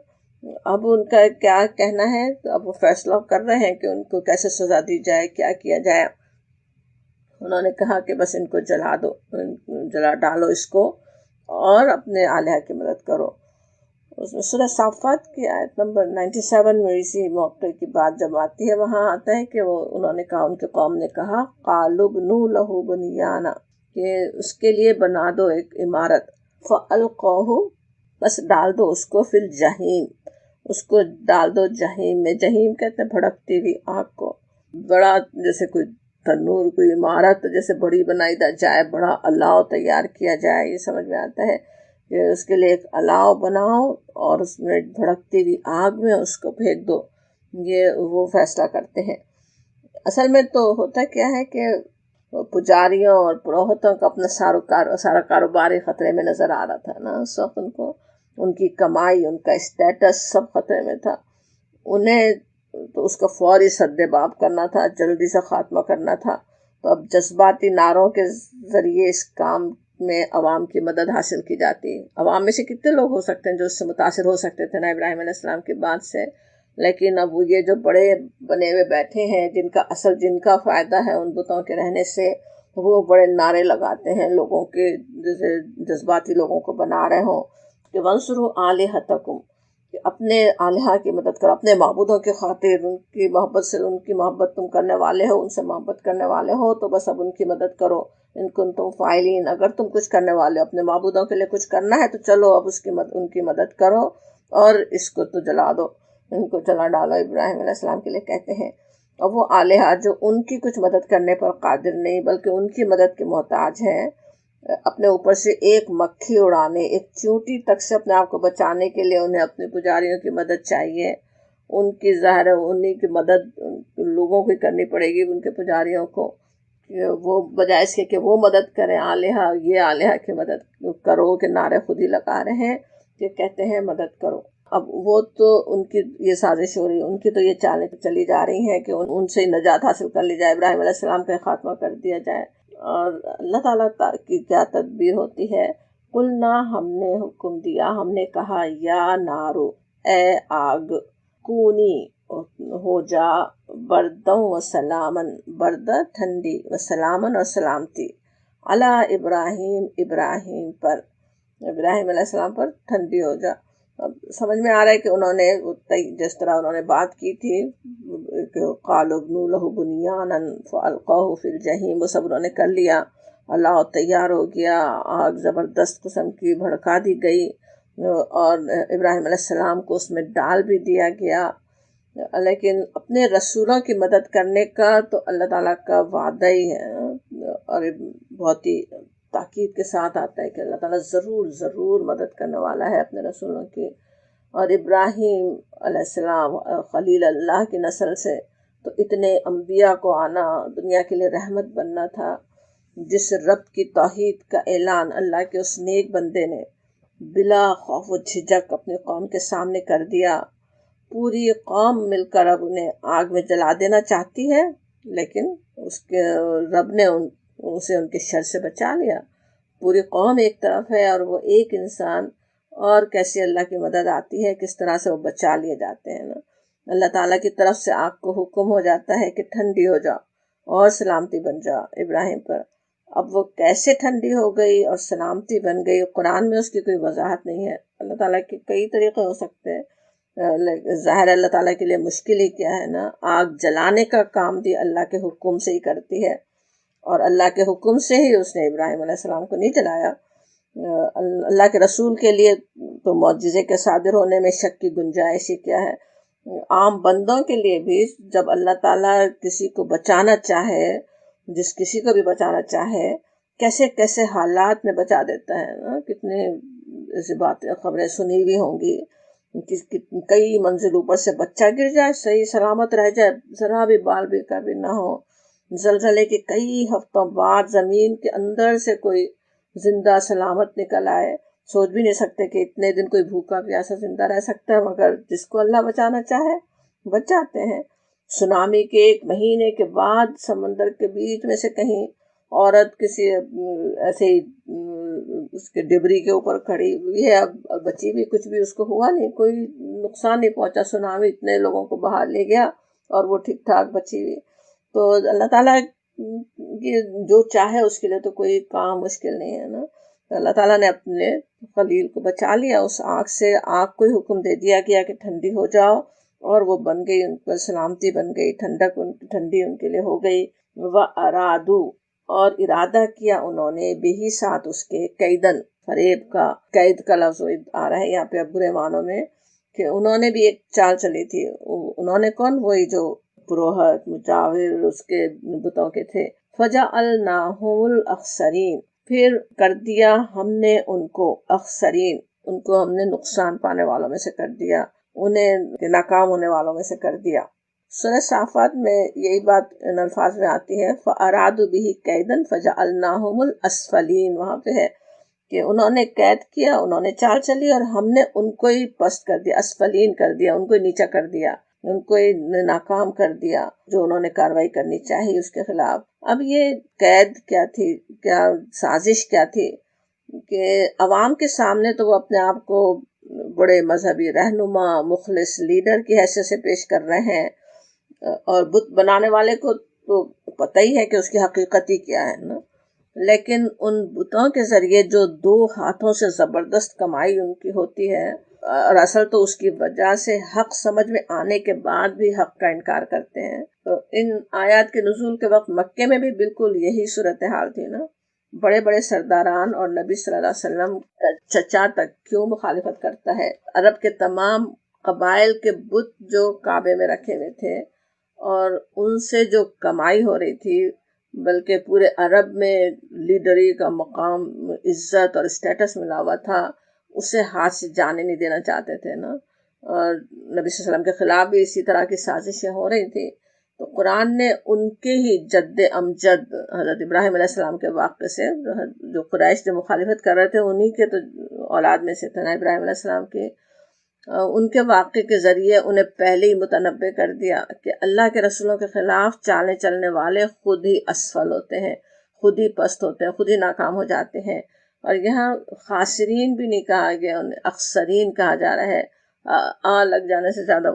اب ان کا کیا کہنا ہے، تو اب وہ فیصلہ کر رہے ہیں کہ ان کو کیسے سزا دی جائے، کیا کیا جائے۔ انہوں نے کہا کہ بس ان کو جلا دو، جلا ڈالو اس کو، اور اپنے آلیہ کی مدد کرو۔ اس میں سورہ صافات کی آیت نمبر 97 میں اسی موقع کی بات جب آتی ہے، وہاں آتا ہے کہ وہ انہوں نے کہا، ان کے قوم نے کہا، قالوا بنوا لہ بنیانا، کہ اس کے لیے بنا دو ایک عمارت، فالقوہ بس ڈال دو اس کو، فی الجحیم اس کو ڈال دو جہیم میں۔ جہیم کہتے ہیں بھڑکتی ہوئی آگ کو، بڑا جیسے کوئی تنور، کوئی عمارت جیسے بڑی بنائی جائے، بڑا الاؤ تیار کیا جائے، یہ سمجھ میں آتا ہے کہ اس کے لیے ایک الاؤ بناؤ اور اس میں بھڑکتی ہوئی آگ میں اس کو پھینک دو۔ یہ وہ فیصلہ کرتے ہیں۔ اصل میں تو ہوتا کیا ہے کہ پجاریوں اور پروہتوں کا اپنا سارا کاروبار ہی خطرے میں نظر آ رہا تھا نا اس وقت، ان کو ان کی کمائی، ان کا اسٹیٹس سب خطرے میں تھا، انہیں تو اس کا فوری سد باب کرنا تھا، جلدی سے خاتمہ کرنا تھا۔ تو اب جذباتی نعروں کے ذریعے اس کام میں عوام کی مدد حاصل کی جاتی ہے۔ عوام میں سے کتنے لوگ ہو سکتے ہیں جو اس سے متاثر ہو سکتے تھے نا ابراہیم علیہ السلام کی بات سے، لیکن اب وہ یہ جو بڑے بنے ہوئے بیٹھے ہیں، جن کا فائدہ ہے ان بتوں کے رہنے سے، وہ بڑے نعرے لگاتے ہیں لوگوں کے، جیسے جذباتی لوگوں کو بنا رہے ہوں کہ وَانصُرُوا آلِهَتَكُمْ، کہ اپنے آلہہ کی مدد کرو، اپنے معبودوں کی خاطر، ان کی محبت تم کرنے والے ہو، ان سے محبت کرنے والے ہو، تو بس اب ان کی مدد کرو، ان کنتم فاعلین اگر تم کچھ کرنے والے ہو، اپنے معبودوں کے لیے کچھ کرنا ہے تو چلو اب ان کی مدد کرو، اور اس کو تو جلا دو، ان کو جلا ڈالو، ابراہیم علیہ السلام کے لیے کہتے ہیں۔ اب وہ آلہہ جو ان کی کچھ مدد کرنے پر قادر نہیں بلکہ ان کی مدد کے محتاج ہیں، اپنے اوپر سے ایک مکھی اڑانے، ایک چیونٹی تک سے اپنے آپ کو بچانے کے لیے انہیں اپنے پجاریوں کی مدد چاہیے، ان کی ظاہر ہے انہیں کی مدد لوگوں کو کرنی پڑے گی، ان کے پجاریوں کو، وہ بجائے اس کے کہ وہ مدد کریں آلہہ، یہ آلہہ کی مدد کرو کہ نعرے خود ہی لگا رہے ہیں کہ کہتے ہیں مدد کرو۔ اب وہ تو ان کی یہ سازش ہو رہی، ان کی تو یہ چالیں چلی جا رہی ہیں کہ ان سے نجات حاصل کر لی جائے، ابراہیم علیہ السلام کا خاتمہ کر دیا جائے۔ اور اللہ تعالیٰ کی کیا تدبیر ہوتی ہے، قلنا ہم نے حکم دیا، ہم نے کہا، یا نارو اے آگ، کونی ہو جا، بردوں و سلامن، برد ٹھنڈی، و سلامن اور سلامتی، علی ابراہیم، ابراہیم پر، ابراہیم علیہ السلام پر ٹھنڈی ہو جا۔ اب سمجھ میں آ رہا ہے کہ انہوں نے جس طرح انہوں نے بات کی تھی کہ قالوا ابنوا لہ بنیانا فالقوہ فی الجحیم، وہ سب انہوں نے کر لیا، اللہ تیار ہو گیا، آگ زبردست قسم کی بھڑکا دی گئی، اور ابراہیم علیہ السلام کو اس میں ڈال بھی دیا گیا۔ لیکن اپنے رسولوں کی مدد کرنے کا تو اللہ تعالیٰ کا وعدہ ہی ہے، اور بہت ہی تاکید کے ساتھ آتا ہے کہ اللہ تعالیٰ ضرور ضرور مدد کرنے والا ہے اپنے رسولوں کی۔ اور ابراہیم علیہ السلام خلیل اللہ کی نسل سے، تو اتنے انبیاء کو آنا، دنیا کے لیے رحمت بننا تھا، جس رب کی توحید کا اعلان اللہ کے اس نیک بندے نے بلا خوف و جھجک اپنی قوم کے سامنے کر دیا۔ پوری قوم مل کر اب انہیں آگ میں جلا دینا چاہتی ہے، لیکن اس کے رب نے اسے ان کے شر سے بچا لیا۔ پوری قوم ایک طرف ہے اور وہ ایک انسان، اور کیسے اللہ کی مدد آتی ہے، کس طرح سے وہ بچا لیے جاتے ہیں نا۔ اللہ تعالیٰ کی طرف سے آگ کو حکم ہو جاتا ہے کہ ٹھنڈی ہو جا اور سلامتی بن جا ابراہیم پر۔ اب وہ کیسے ٹھنڈی ہو گئی اور سلامتی بن گئی، قرآن میں اس کی کوئی وضاحت نہیں ہے۔ اللہ تعالیٰ کے کئی طریقے ہو سکتے ہیں، ظاہر اللہ تعالیٰ کے لیے مشکل ہی کیا ہے نا، آگ جلانے کا کام بھی اللہ کے حکم سے ہی کرتی ہے، اور اللہ کے حکم سے ہی اس نے ابراہیم علیہ السلام کو نہیں جلایا۔ اللہ کے رسول کے لیے تو معجزے کے صادر ہونے میں شک کی گنجائش ہی کیا ہے۔ عام بندوں کے لیے بھی جب اللہ تعالیٰ کسی کو بچانا چاہے، جس کسی کو بھی بچانا چاہے، کیسے کیسے حالات میں بچا دیتا ہے نا۔ کتنے ایسی باتیں خبریں سنی ہوئی ہوں گی، کئی منزل اوپر سے بچہ گر جائے، صحیح سلامت رہ جائے، ذرا بھی بال بھی کا بھی نہ ہو، زلزلے کے کئی ہفتوں بعد زمین کے اندر سے کوئی زندہ سلامت نکل آئے۔ سوچ بھی نہیں سکتے کہ اتنے دن کوئی بھوکا پیاسا زندہ رہ سکتا ہے، مگر جس کو اللہ بچانا چاہے بچ جاتے ہیں۔ سونامی کے 1 مہینے کے بعد سمندر کے بیچ میں سے کہیں عورت کسی ایسے ہی اس کے ڈبری کے اوپر کھڑی ہوئی ہے، اب بچی بھی، کچھ بھی اس کو ہوا نہیں، کوئی نقصان نہیں پہنچا، سونامی اتنے لوگوں کو بہا لے گیا اور وہ ٹھیک ٹھاک بچی ہوئی۔ تو اللہ تعالیٰ جو چاہے اس کے لیے تو کوئی کام مشکل نہیں ہے نا۔ اللہ تعالیٰ نے اپنے خلیل کو بچا لیا اس آگ سے، آگ کو ہی حکم دے دیا گیا کہ ٹھنڈی ہو جاؤ، اور وہ بن گئی، ان پر سلامتی بن گئی، ٹھنڈک ٹھنڈی ان کے لیے ہو گئی۔ وَأَرَادُوا، اور ارادہ کیا انہوں نے، بھی ساتھ اس کے، قیدن، فریب کا، قید کا لفظ آ رہا ہے یہاں پہ برے معنوں میں، کہ انہوں نے بھی ایک چال چلی تھی۔ انہوں نے کون؟ وہی جو پروہت مجاور اس کے بتوں کے تھے۔ فَجَعَلْنَاهُمُ الْأَخْسَرِينَ، پھر کر دیا ہم نے ان کو، اخسرین، ان کو ہم نے نقصان پانے والوں میں سے کر دیا، انہیں ناکام ہونے والوں میں سے کر دیا۔ سورہ صافات میں یہی بات ان الفاظ میں آتی ہے، فَأَرَادُوا بِهِ كَيْدًا فَجَعَلْنَاهُمُ الْأَسْفَلِينَ، وہاں پہ ہے کہ انہوں نے قید کیا، انہوں نے چال چلی، اور ہم نے ان کو ہی پست کر دیا، اسفلین کر دیا، ان کو ہی نیچا کر دیا، ان کو ہی ناکام کر دیا جو انہوں نے کاروائی کرنی چاہی اس کے خلاف۔ اب یہ قید کیا تھی، کیا سازش کیا تھی، کہ عوام کے سامنے تو وہ اپنے آپ کو بڑے مذہبی رہنما، مخلص لیڈر کی حیثیت سے پیش کر رہے ہیں، اور بت بنانے والے کو تو پتہ ہی ہے کہ اس کی حقیقت ہی کیا ہے نا، لیکن ان بتوں کے ذریعے جو 2 ہاتھوں سے زبردست کمائی ان کی ہوتی ہے، اور اصل تو اس کی وجہ سے حق سمجھ میں آنے کے بعد بھی حق کا انکار کرتے ہیں۔ تو ان آیات کے نزول کے وقت مکے میں بھی بالکل یہی صورتحال تھی نا۔ بڑے بڑے سرداران اور نبی صلی اللہ علیہ وسلم کا چچا تک کیوں مخالفت کرتا ہے؟ عرب کے تمام قبائل کے بت جو کعبے میں رکھے ہوئے تھے اور ان سے جو کمائی ہو رہی تھی، بلکہ پورے عرب میں لیڈری کا مقام، عزت اور اسٹیٹس ملا ہوا تھا، اسے ہاتھ سے جانے نہیں دینا چاہتے تھے نا۔ اور نبی صلی اللہ علیہ وسلم کے خلاف بھی اسی طرح کی سازشیں ہو رہی تھی۔ تو قرآن نے ان کے ہی جد امجد حضرت ابراہیم علیہ السلام کے واقعے سے، جو قریش جو مخالفت کر رہے تھے انہی کے تو اولاد میں سے تھے نا ابراہیم علیہ السلام کے، ان کے واقعے کے ذریعے انہیں پہلے ہی متنبع کر دیا کہ اللہ کے رسولوں کے خلاف چالیں چلنے والے خود ہی اسفل ہوتے ہیں، خود ہی پست ہوتے ہیں، خود ہی ناکام ہو جاتے ہیں۔ اور یہاں خاسرین بھی نہیں کہا گیا، انہیں اخسرین کہا جا رہا ہے۔ لگ جانے سے زیادہ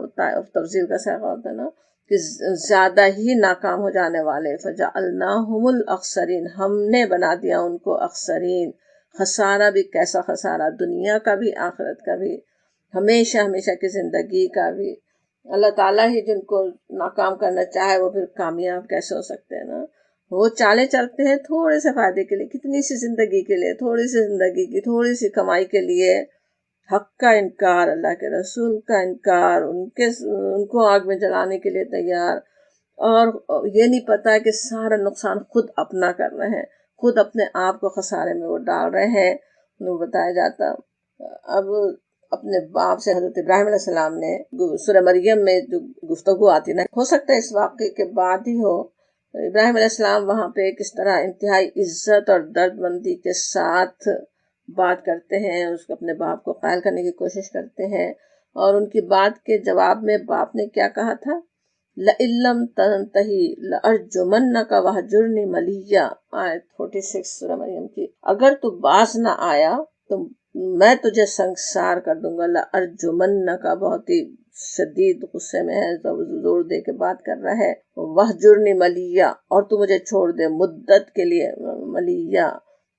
تفضیل کا سیغہ ہوتا ہے نا، کہ زیادہ ہی ناکام ہو جانے والے۔ فَجَعَلْنَاهُمُ الْأَخْسَرِينَ، ہم نے بنا دیا ان کو اخسرین۔ خسارہ بھی کیسا خسارہ، دنیا کا بھی آخرت کا بھی، ہمیشہ ہمیشہ کی زندگی کا بھی۔ اللہ تعالیٰ ہی جن کو ناکام کرنا چاہے وہ پھر کامیاب کیسے ہو سکتے ہیں نا۔ وہ چالیں چلتے ہیں تھوڑے سے فائدے کے لیے، کتنی سی زندگی کے لیے، تھوڑی سی زندگی کی تھوڑی سی کمائی کے لیے، حق کا انکار، اللہ کے رسول کا انکار، ان کو آگ میں جلانے کے لیے تیار، اور یہ نہیں پتا کہ سارا نقصان خود اپنا کر رہے ہیں، خود اپنے آپ کو خسارے میں وہ ڈال رہے ہیں۔ وہ بتایا جاتا اب اپنے باپ سے حضرت ابراہیم علیہ السلام نے سورہ مریم میں جو گفتگو آتی نا، ہو سکتا ہے اس واقعے کے بعد ہی ہو، ابراہیم علیہ السلام وہاں پہ کس طرح انتہائی عزت اور درد مندی کے ساتھ بات کرتے ہیں، اس کو اپنے باپ کو قائل کرنے کی کوشش کرتے ہیں، اور ان کی بات کے جواب میں باپ نے کیا کہا تھا؟ لَإِن لَّمْ تَنْتَهِ لَأَرْجُمَنَّكَ وَاهْجُرْنِي مَلِيًّا، آیت 46 سورہ مریم کی۔ اگر تو باز نہ آیا تو میں تجھے سنگسار کر دوں گا۔ لَأَرْجُمَنَّكَ بہت ہی شدید غصے میں ہے، زور دے کے بات کر رہا ہے۔ وَاهْجُرْنِي مَلِيًّا، اور تو مجھے چھوڑ دے مدت کے لیے، ملیہ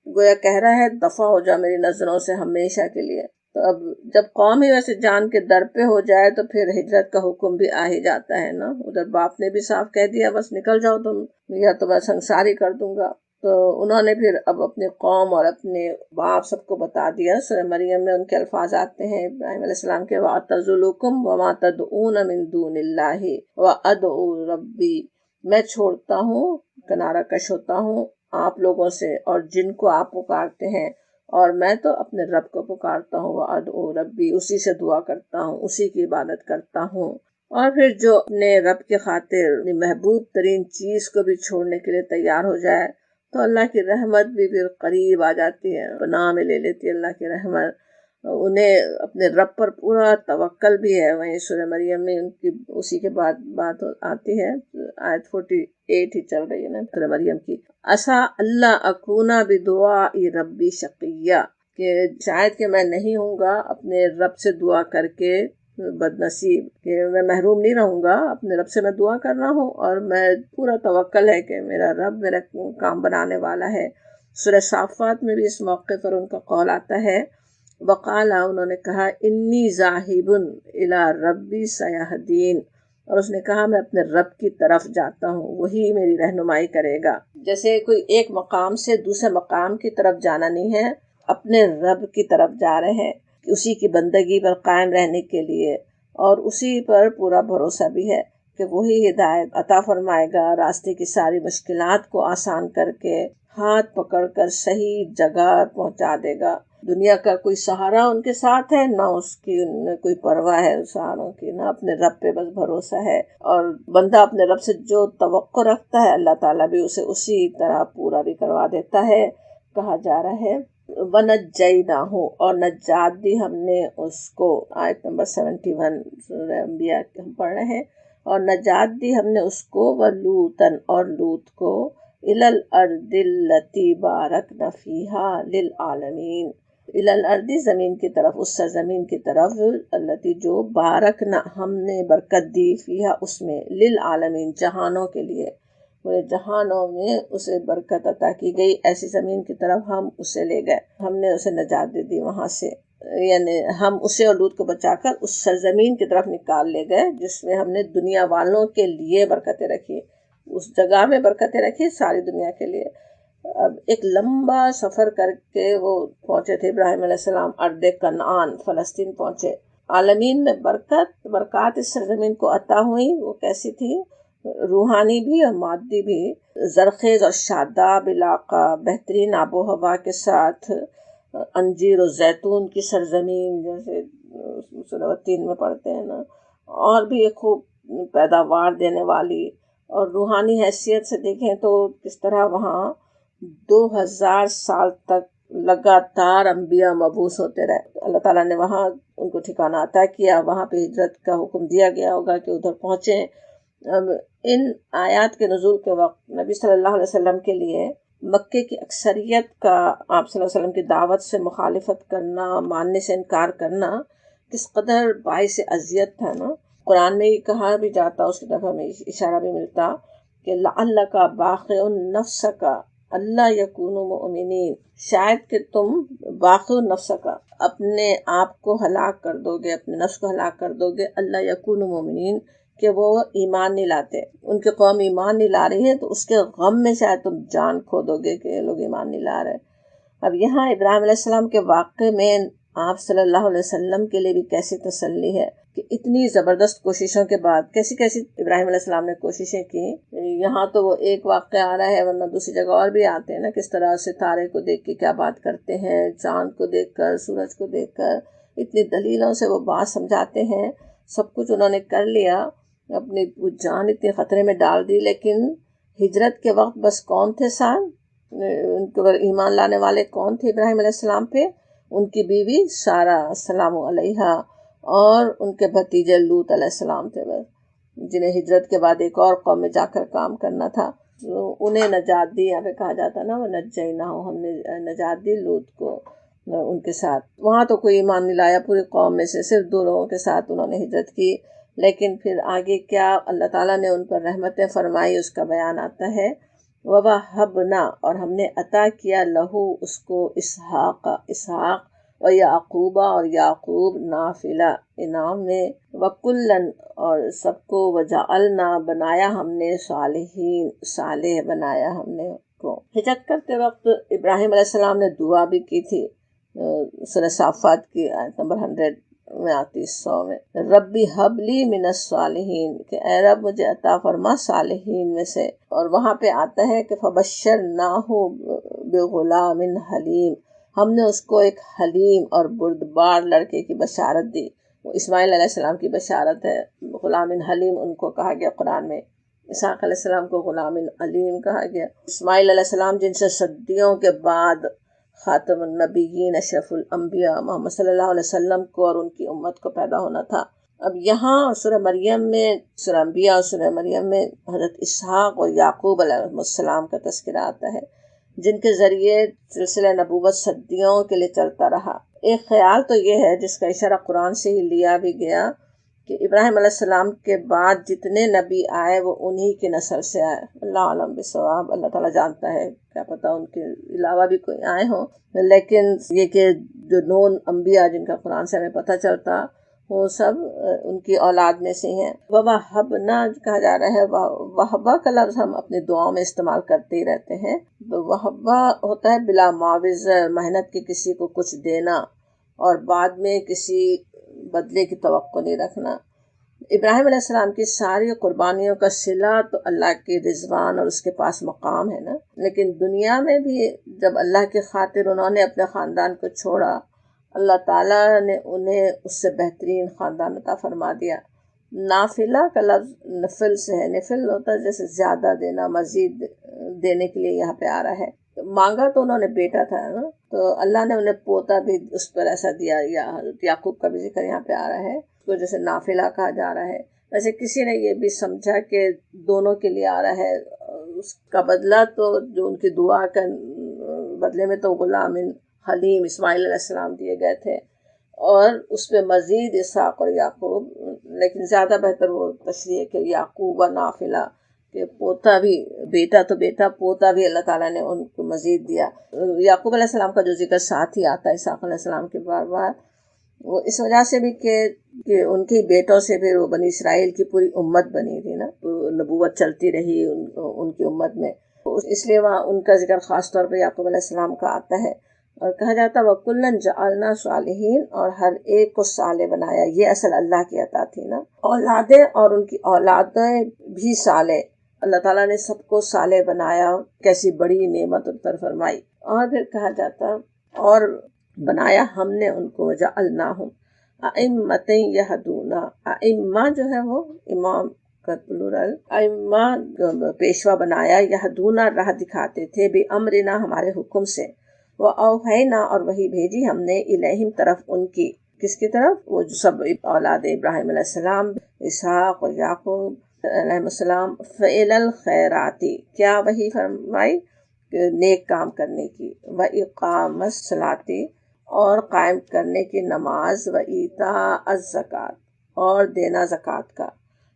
گویا کہہ رہا ہے دفع ہو جا میری نظروں سے ہمیشہ کے لیے۔ تو اب جب قوم ہی ویسے جان کے در پہ ہو جائے تو پھر ہجرت کا حکم بھی آ ہی جاتا ہے نا. ادھر باپ نے بھی صاف کہہ دیا بس نکل جاؤ تم، یا تو میں سنساری کر دوں گا. تو انہوں نے پھر اب اپنے قوم اور اپنے باپ سب کو بتا دیا. سورہ مریم میں ان کے الفاظ آتے ہیں ابراہیم علیہ السلام کے، وَأَعْتَزِلُكُمْ وَمَا تَدْعُونَ مِن دُونِ اللَّهِ وَأَدْعُو رَبِّي، میں چھوڑتا ہوں، کنارہ کش ہوتا ہوں آپ لوگوں سے اور جن کو آپ پکارتے ہیں، اور میں تو اپنے رب کو پکارتا ہوں. وَأَدْعُو رَبِّي، اسی سے دعا کرتا ہوں، اسی کی عبادت کرتا ہوں. اور پھر جو اپنے رب کی خاطر محبوب ترین چیز کو بھی چھوڑنے کے لیے تیار ہو جائے تو اللہ کی رحمت بھی پھر قریب آ جاتی ہے، پناہ میں لے لیتی ہے اللہ کی رحمت. انہیں اپنے رب پر پورا توکل بھی ہے. وہیں سورہ مریم میں ان کی اسی کے بعد بات آتی ہے، آیت 48 ہی چل رہی ہے نا سورہ مریم کی. عسیٰ اللہ اکونا بدعاء ربی شقیہ، کہ شاید کہ میں نہیں ہوں گا اپنے رب سے دعا کر کے بد نصیب، کہ میں محروم نہیں رہوں گا. اپنے رب سے میں دعا کر رہا ہوں اور میں پورا توکل ہے کہ میرا رب میرا کام بنانے والا ہے. سورہ صافات میں بھی اس موقع پر ان کا قول آتا ہے، وقالا، انہوں نے کہا، انی ذاہب الی ربی سیہدین، اور اس نے کہا میں اپنے رب کی طرف جاتا ہوں، وہی میری رہنمائی کرے گا. جیسے کوئی ایک مقام سے دوسرے مقام کی طرف جانا نہیں ہے، اپنے رب کی طرف جا رہے ہیں، اسی کی بندگی پر قائم رہنے کے لیے، اور اسی پر پورا بھروسہ بھی ہے کہ وہی ہدایت عطا فرمائے گا، راستے کی ساری مشکلات کو آسان کر کے ہاتھ پکڑ کر صحیح جگہ پہنچا دے گا. دنیا کا کوئی سہارا ان کے ساتھ ہے نہ، اس کی کوئی پرواہ ہے سہاروں کی، نہ اپنے رب پہ بس بھروسہ ہے. اور بندہ اپنے رب سے جو توقع رکھتا ہے اللہ تعالیٰ بھی اسے اسی طرح پورا بھی کروا دیتا ہے. کہا جا رہا ہے وَنَجَّيْنَاهُ، اور نجات دی ہم نے اس کو، آیت نمبر 71 سورہ انبیاء ہم پڑھ رہے ہیں. اور نجات دی ہم نے اس کو، وَلُوطًا، اور لوط کو، إِلَى الْأَرْضِ الَّتِي بَارَكْنَا فِيهَا لِلْعَالَمِينَ، إِلَى الْأَرْضِ زمین کی طرف، اس سرزمین کی طرف، الَّتِي جو، بارکنا ہم نے برکت دی، فیہا اس میں، للعالمین جہانوں کے لیے، پورے جہانوں میں اسے برکت عطا کی گئی، ایسی زمین کی طرف ہم اسے لے گئے، ہم نے اسے نجات دے دی وہاں سے. یعنی ہم اسے اور لوط کو بچا کر اس سرزمین کی طرف نکال لے گئے جس میں ہم نے دنیا والوں کے لیے برکتیں رکھی، اس جگہ میں برکتیں رکھی ساری دنیا کے لیے. اب ایک لمبا سفر کر کے وہ پہنچے تھے ابراہیم علیہ السلام ارض کنعان، فلسطین پہنچے. عالمین میں برکات اس سرزمین کو عطا ہوئی. وہ کیسی تھی؟ روحانی بھی اور مادی بھی. زرخیز اور شاداب علاقہ، بہترین آب و ہوا کے ساتھ، انجیر و زیتون کی سرزمین جیسے سورہ 3 میں پڑھتے ہیں نا، اور بھی ایک خوب پیداوار دینے والی. اور روحانی حیثیت سے دیکھیں تو کس طرح وہاں 2000 سال تک لگاتار انبیاء مبعوث ہوتے رہے. اللہ تعالیٰ نے وہاں ان کو ٹھکانہ عطا کیا، وہاں پہ ہجرت کا حکم دیا گیا ہوگا کہ ادھر پہنچیں. اب ان آیات کے نزول کے وقت نبی صلی اللہ علیہ وسلم کے لیے مکے کی اکثریت کا آپ صلی اللہ علیہ وسلم کی دعوت سے مخالفت کرنا، ماننے سے انکار کرنا کس قدر باعث اذیت تھا نا. قرآن میں یہ کہا بھی جاتا، اس کی طرف ہمیں اشارہ بھی ملتا کہ لعلک باخع نفسک اللہ یکونوا مؤمنین، شاید کہ تم باخع نفسک، اپنے آپ کو ہلاک کر دو گے، اپنے نفس کو ہلاک کر دو گے، اللہ یکونوا مؤمنین، کہ وہ ایمان نہیں لاتے، ان کی قوم ایمان نہیں لا رہی ہے تو اس کے غم میں شاید تم جان کھو دو گے کہ یہ لوگ ایمان نہیں لا رہے. اب یہاں ابراہیم علیہ السلام کے واقعے میں آپ صلی اللہ علیہ وسلم کے لیے بھی کیسی تسلی ہے کہ اتنی زبردست کوششوں کے بعد کیسی ابراہیم علیہ السلام نے کوششیں کی. یہاں تو وہ ایک واقعہ آ رہا ہے، ورنہ دوسری جگہ اور بھی آتے ہیں نا، کس طرح ستارے کو دیکھ کے کیا بات کرتے ہیں، چاند کو دیکھ کر، سورج کو دیکھ کر اتنی دلیلوں سے وہ بات سمجھاتے ہیں. سب کچھ انہوں نے کر لیا، اپنی جان اتنے خطرے میں ڈال دی، لیکن ہجرت کے وقت بس کون تھے ساتھ؟ ان کے ایمان لانے والے کون تھے ابراہیم علیہ السلام پہ؟ ان کی بیوی سارہ السلام علیہا اور ان کے بھتیجے لوط علیہ السلام تھے، بس جنہیں ہجرت کے بعد ایک اور قوم میں جا کر کام کرنا تھا. انہیں نجات دی. یہاں پہ کہا جاتا نا وہ نجیناہ، ہم نے نجات دی لوط کو ان کے ساتھ. وہاں تو کوئی ایمان نہیں لایا پوری قوم میں سے، صرف 2 لوگوں کے ساتھ انہوں نے ہجرت کی. لیکن پھر آگے کیا اللہ تعالیٰ نے ان پر رحمتیں فرمائی، اس کا بیان آتا ہے. وَوَهَبْنَا، اور ہم نے عطا کیا لہو اس کو اسحاق و یعقوبہ اور یعقوب نافلہ انعام میں، وکلن اور سب کو، وجعلنا بنایا ہم نے، صالحین صالح بنایا ہم نے کو۔ ہجرت کرتے وقت ابراہیم علیہ السلام نے دعا بھی کی تھی، سورہ صافات کی آیت نمبر 100 میں آتی، 100 میں، ربی حبلی من الصالحین، کہ اے رب مجھے عطا فرما صالحین میں سے۔ اور وہاں پہ آتا ہے کہ فبشرناہ بغلام حلیم، ہم نے اس کو ایک حلیم اور بردبار لڑکے کی بشارت دی۔ وہ اسماعیل علیہ السلام کی بشارت ہے، غلام حلیم ان کو کہا گیا قرآن میں، اسحاق علیہ السلام کو غلام علیم کہا گیا۔ اسماعیل علیہ السلام جن سے صدیوں کے بعد خاتم النبیین اشرف الانبیاء محمد صلی اللہ علیہ وسلم کو اور ان کی امت کو پیدا ہونا تھا۔ اب یہاں سورہ مریم میں، سورہ انبیاء اور سورہ مریم میں حضرت اسحاق اور یعقوب علیہ السلام کا تذکرہ آتا ہے، جن کے ذریعے سلسلہ نبوت صدیوں کے لیے چلتا رہا۔ ایک خیال تو یہ ہے جس کا اشارہ قرآن سے ہی لیا بھی گیا کہ ابراہیم علیہ السلام کے بعد جتنے نبی آئے وہ انہی کی نسل سے آئے۔ اللہ عالم بالصواب، اللہ تعالیٰ جانتا ہے، کیا پتہ ان کے علاوہ بھی کوئی آئے ہوں، لیکن یہ کہ جو نون انبیاء جن کا قرآن سے ہمیں پتہ چلتا وہ سب ان کی اولاد میں سے ہیں۔ وَوَهَّبْنَا کہا جا رہا ہے، وہبہ کا لفظ ہم اپنی دعاؤں میں استعمال کرتے ہی رہتے ہیں۔ وہبہ ہوتا ہے بلا معاوضہ، محنت کے کسی کو کچھ دینا اور بعد میں کسی بدلے کی توقع نہیں رکھنا۔ ابراہیم علیہ السلام کی ساری قربانیوں کا صلہ تو اللہ کی رضوان اور اس کے پاس مقام ہے نا، لیکن دنیا میں بھی جب اللہ کی خاطر انہوں نے اپنے خاندان کو چھوڑا، اللہ تعالیٰ نے انہیں اس سے بہترین خاندان عطا فرما دیا۔ نافلہ کا لفظ نفل سے ہے، نفل ہوتا ہے جیسے زیادہ دینا، مزید دینے کے لیے یہاں پہ آ رہا ہے۔ مانگا تو انہوں نے بیٹا تھا نا، تو اللہ نے انہیں پوتا بھی اس پر ایسا دیا، یا حضرت یعقوب کا بھی ذکر یہاں پہ آ رہا ہے، اس کو جیسے نافلہ کہا جا رہا ہے۔ ویسے کسی نے یہ بھی سمجھا کہ دونوں کے لیے آ رہا ہے، اس کا بدلہ تو جو ان کی دعا کا بدلے میں تو غلام حلیم اسماعیل علیہ السلام دیے گئے تھے، اور اس پہ مزید اسحاق اور یعقوب، لیکن زیادہ بہتر وہ تشریح ہے کہ یعقوب و نافلہ، کہ پوتا بھی، بیٹا تو بیٹا، پوتا بھی اللہ تعالیٰ نے ان کو مزید دیا۔ یعقوب علیہ السلام کا جو ذکر ساتھ ہی آتا ہے اسحاق علیہ السلام کے بار بار، وہ اس وجہ سے بھی کہ ان کے بیٹوں سے پھر وہ بنی اسرائیل کی پوری امت بنی تھی نا، تو نبوت چلتی رہی ان کی امت میں، اس لیے وہاں ان کا ذکر خاص طور پہ یعقوب علیہ السلام کا آتا ہے۔ اور کہا جاتا ہے وَكُلًّا جَعَلْنَا صَالِحِينَ، اور ہر ایک کو صالح بنایا، یہ اصل اللہ کی عطا تھی نا، اولادیں اور ان کی اولادیں بھی صالح، اللہ تعالیٰ نے سب کو صالح بنایا، کیسی بڑی نعمت ان پر فرمائی۔ اور پھر کہا جاتا اور بنایا ہم نے ان کو، وَجَعَلْنَاهُمْ أَئِمَّةً يَهْدُونَ، ائمہ جو ہے وہ امام کا پلورل، ائمہ پیشوا بنایا، یہدونا راہ دکھاتے تھے، بِأَمْرِنَا ہمارے حکم سے، وَأَوْحَيْنَا اور وہی بھیجی ہم نے، الیہم طرف ان کی، کس کی طرف؟ وہ جو سب اولاد ابراہیم علیہ السلام، اسحاق اور یعقوب علیہ السلام، فعل الخیرات، کیا وہی فرمائی کہ نیک کام کرنے کی، وَإِقَامَ الصَّلَاةِ اور قائم کرنے کی نماز، وَإِيتَاءَ الزَّکَاۃ اور دینا زکوٰۃ کا،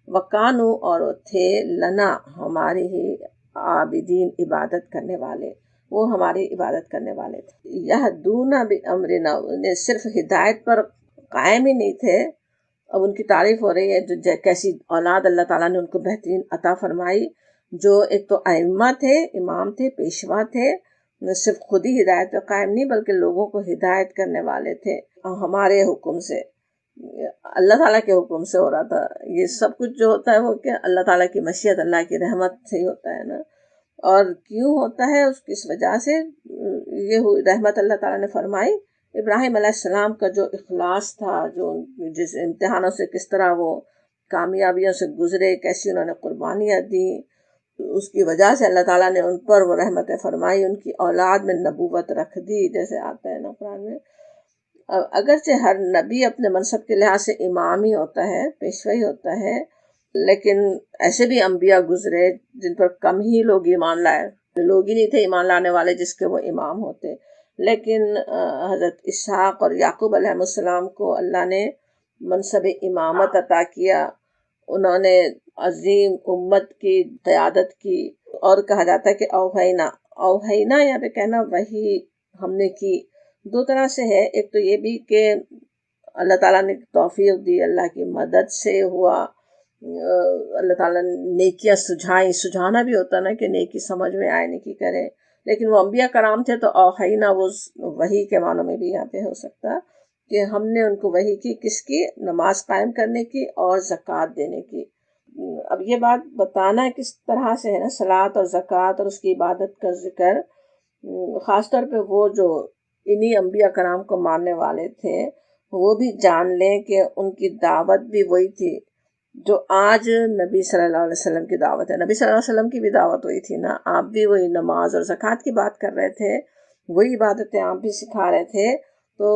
وَكَانُوا اور تھے، لنا ہماری ہی، عابدین عبادت کرنے والے، وہ ہماری عبادت کرنے والے تھے۔ یہدون بِأَمْرِنَا، انہیں صرف ہدایت پر قائم ہی نہیں تھے، اب ان کی تعریف ہو رہی ہے جو کیسی اولاد اللہ تعالیٰ نے ان کو بہترین عطا فرمائی، جو ایک تو ائمہ تھے، امام تھے، پیشوا تھے، صرف خود ہی ہدایت پہ قائم نہیں بلکہ لوگوں کو ہدایت کرنے والے تھے، ہمارے حکم سے، اللہ تعالیٰ کے حکم سے ہو رہا تھا یہ سب کچھ جو ہوتا ہے، وہ کہ اللہ تعالیٰ کی مشیت، اللہ کی رحمت سے ہی ہوتا ہے نا۔ اور کیوں ہوتا ہے؟ اس کس وجہ سے یہ رحمت اللہ تعالیٰ نے فرمائی؟ ابراہیم علیہ السلام کا جو اخلاص تھا، جو جس امتحانوں سے کس طرح وہ کامیابیوں سے گزرے، کیسی انہوں نے قربانیاں دیں، اس کی وجہ سے اللہ تعالیٰ نے ان پر وہ رحمتیں فرمائی، ان کی اولاد میں نبوت رکھ دی، جیسے آتا ہے نا قرآن میں۔ اگرچہ ہر نبی اپنے منصب کے لحاظ سے امام ہی ہوتا ہے، پیشوا ہی ہوتا ہے، لیکن ایسے بھی انبیاء گزرے جن پر کم ہی لوگ ایمان لائے، لوگ ہی نہیں تھے ایمان لانے والے جس کے وہ امام ہوتے، لیکن حضرت اسحاق اور یعقوب علیہ السلام کو اللہ نے منصب امامت عطا کیا، انہوں نے عظیم امت کی قیادت کی، اور کہا جاتا ہے کہ اوحینا، اوحینا یہاں پہ کہنا وہی ہم نے کی، دو طرح سے ہے، ایک تو یہ بھی کہ اللہ تعالیٰ نے توفیق دی، اللہ کی مدد سے ہوا، اللہ تعالیٰ نے نیکیاں سجھائیں، سجھانا بھی ہوتا نا کہ نیکی سمجھ میں آئے، نیکی کریں، لیکن وہ انبیاء کرام تھے تو اوحینا، وہ وحی کے معنوں میں بھی یہاں پہ ہو سکتا کہ ہم نے ان کو وحی کی، کس کی؟ نماز قائم کرنے کی اور زکوٰۃ دینے کی۔ اب یہ بات بتانا کس طرح سے ہے نا، صلاۃ اور زکوٰۃ اور اس کی عبادت کا ذکر، خاص طور پہ وہ جو انہی انبیاء کرام کو ماننے والے تھے وہ بھی جان لیں کہ ان کی دعوت بھی وہی تھی جو آج نبی صلی اللہ علیہ وسلم کی دعوت ہے۔ نبی صلی اللہ علیہ وسلم کی بھی دعوت وہی تھی نا، آپ بھی وہی نماز اور زکوٰۃ کی بات کر رہے تھے، وہی عبادتیں آپ بھی سکھا رہے تھے، تو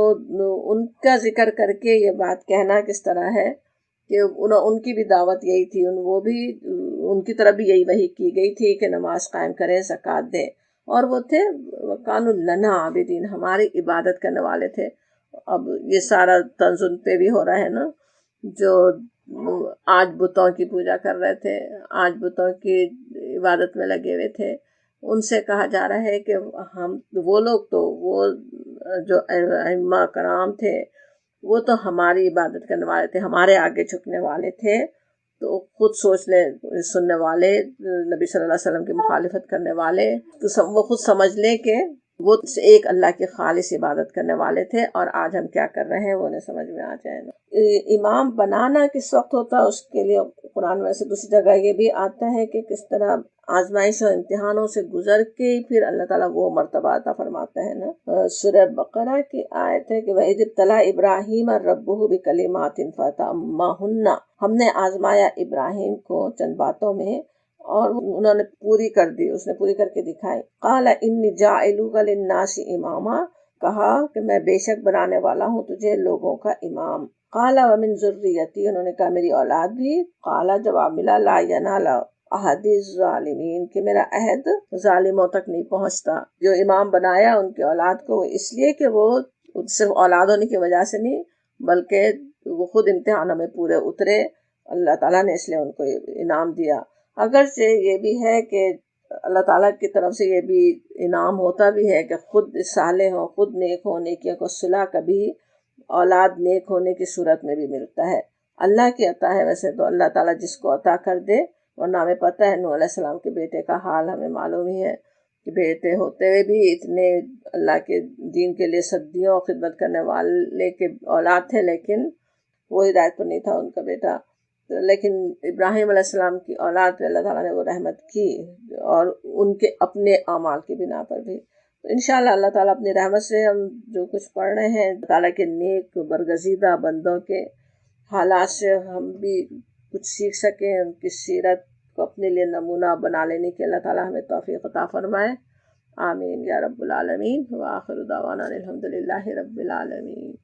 ان کا ذکر کر کے یہ بات کہنا کس طرح ہے کہ ان کی بھی دعوت یہی تھی، وہ بھی ان کی طرف بھی یہی وحی کی گئی تھی کہ نماز قائم کریں، زکوٰۃ دیں، اور وہ تھے کانوا لنا عابدین، ہماری عبادت کرنے والے تھے۔ اب یہ سارا طنز ان پہ بھی ہو رہا ہے نا، جو آج بتوں کی پوجا کر رہے تھے، آج بتوں کی عبادت میں لگے ہوئے تھے، ان سے کہا جا رہا ہے کہ ہم وہ لوگ تو وہ جو ائمہ کرام تھے وہ تو ہماری عبادت کرنے والے تھے، ہمارے آگے جھکنے والے تھے، تو خود سوچ لیں سننے والے، نبی صلی اللہ علیہ وسلم کی مخالفت کرنے والے، تو وہ خود سمجھ لیں کہ وہ ایک اللہ کی خالص عبادت کرنے والے تھے، اور آج ہم کیا کر رہے ہیں وہ انہیں سمجھ میں آ جائے نا۔ امام بنانا کس وقت ہوتا ہے، اس کے لیے قرآن میں سے دوسری جگہ یہ بھی آتا ہے کہ کس طرح آزمائش اور امتحانوں سے گزر کے پھر اللہ تعالیٰ وہ مرتبہ عطا فرماتا ہے نا۔ سورہ بقرہ کی آیت ہے کہ وَإِذِ ابْتَلَىٰ إِبْرَاهِيمَ رَبُّهُ بِكَلِمَاتٍ فَأَتَمَّهُنَّ، ہم نے آزمایا ابراہیم کو چند باتوں میں اور انہوں نے پوری کر دی، اس نے پوری کر کے دکھائی۔ قَالَ إِنِّي جَاعِلُكَ لِلنَّاسِ إِمَامًا، کہا کہ میں بے شک بنانے والا ہوں تجھے لوگوں کا امام۔ قَالَ وَمِن ذُرِّيَّتِي، انہوں نے کہا میری اولاد بھی۔ قَالَ جواب ملا لَا يَنَالَ عَهْدِ الظَّالِمِينَ، کہ میرا عہد ظالموں تک نہیں پہنچتا۔ جو امام بنایا ان کی اولاد کو، وہ اس لیے کہ وہ صرف اولاد ہونے کی وجہ سے نہیں، بلکہ وہ خود امتحانوں میں پورے اترے، اللہ تعالیٰ نے اس لیے ان کو انعام دیا۔ اگرچہ یہ بھی ہے کہ اللہ تعالیٰ کی طرف سے یہ بھی انعام ہوتا بھی ہے کہ خود صالح ہو، خود نیک ہو، نیکیوں کو صلہ کبھی اولاد نیک ہونے کی صورت میں بھی ملتا ہے، اللہ کی عطا ہے ویسے تو، اللہ تعالیٰ جس کو عطا کر دے، ورنہ ہمیں پتہ ہے نوح علیہ السلام کے بیٹے کا حال ہمیں معلوم ہی ہے کہ بیٹے ہوتے ہوئے بھی اتنے اللہ کے دین کے لیے صدیوں خدمت کرنے والے کے اولاد تھے، لیکن وہ ہدایت پر نہیں تھا ان کا بیٹا، لیکن ابراہیم علیہ السلام کی اولاد پہ اللہ تعالیٰ نے وہ رحمت کی، اور ان کے اپنے اعمال کی بنا پر بھی۔ تو انشاءاللہ اللہ تعالیٰ اپنی رحمت سے ہم جو کچھ پڑھ رہے ہیں، اللہ تعالیٰ کے نیک برگزیدہ بندوں کے حالات سے ہم بھی کچھ سیکھ سکیں، ان کی سیرت کو اپنے لیے نمونہ بنا لینے کی اللہ تعالیٰ ہمیں توفیق عطا فرمائے، آمین یا رب العالمین۔ وآخر دعوانا الحمد للہ رب العالمین۔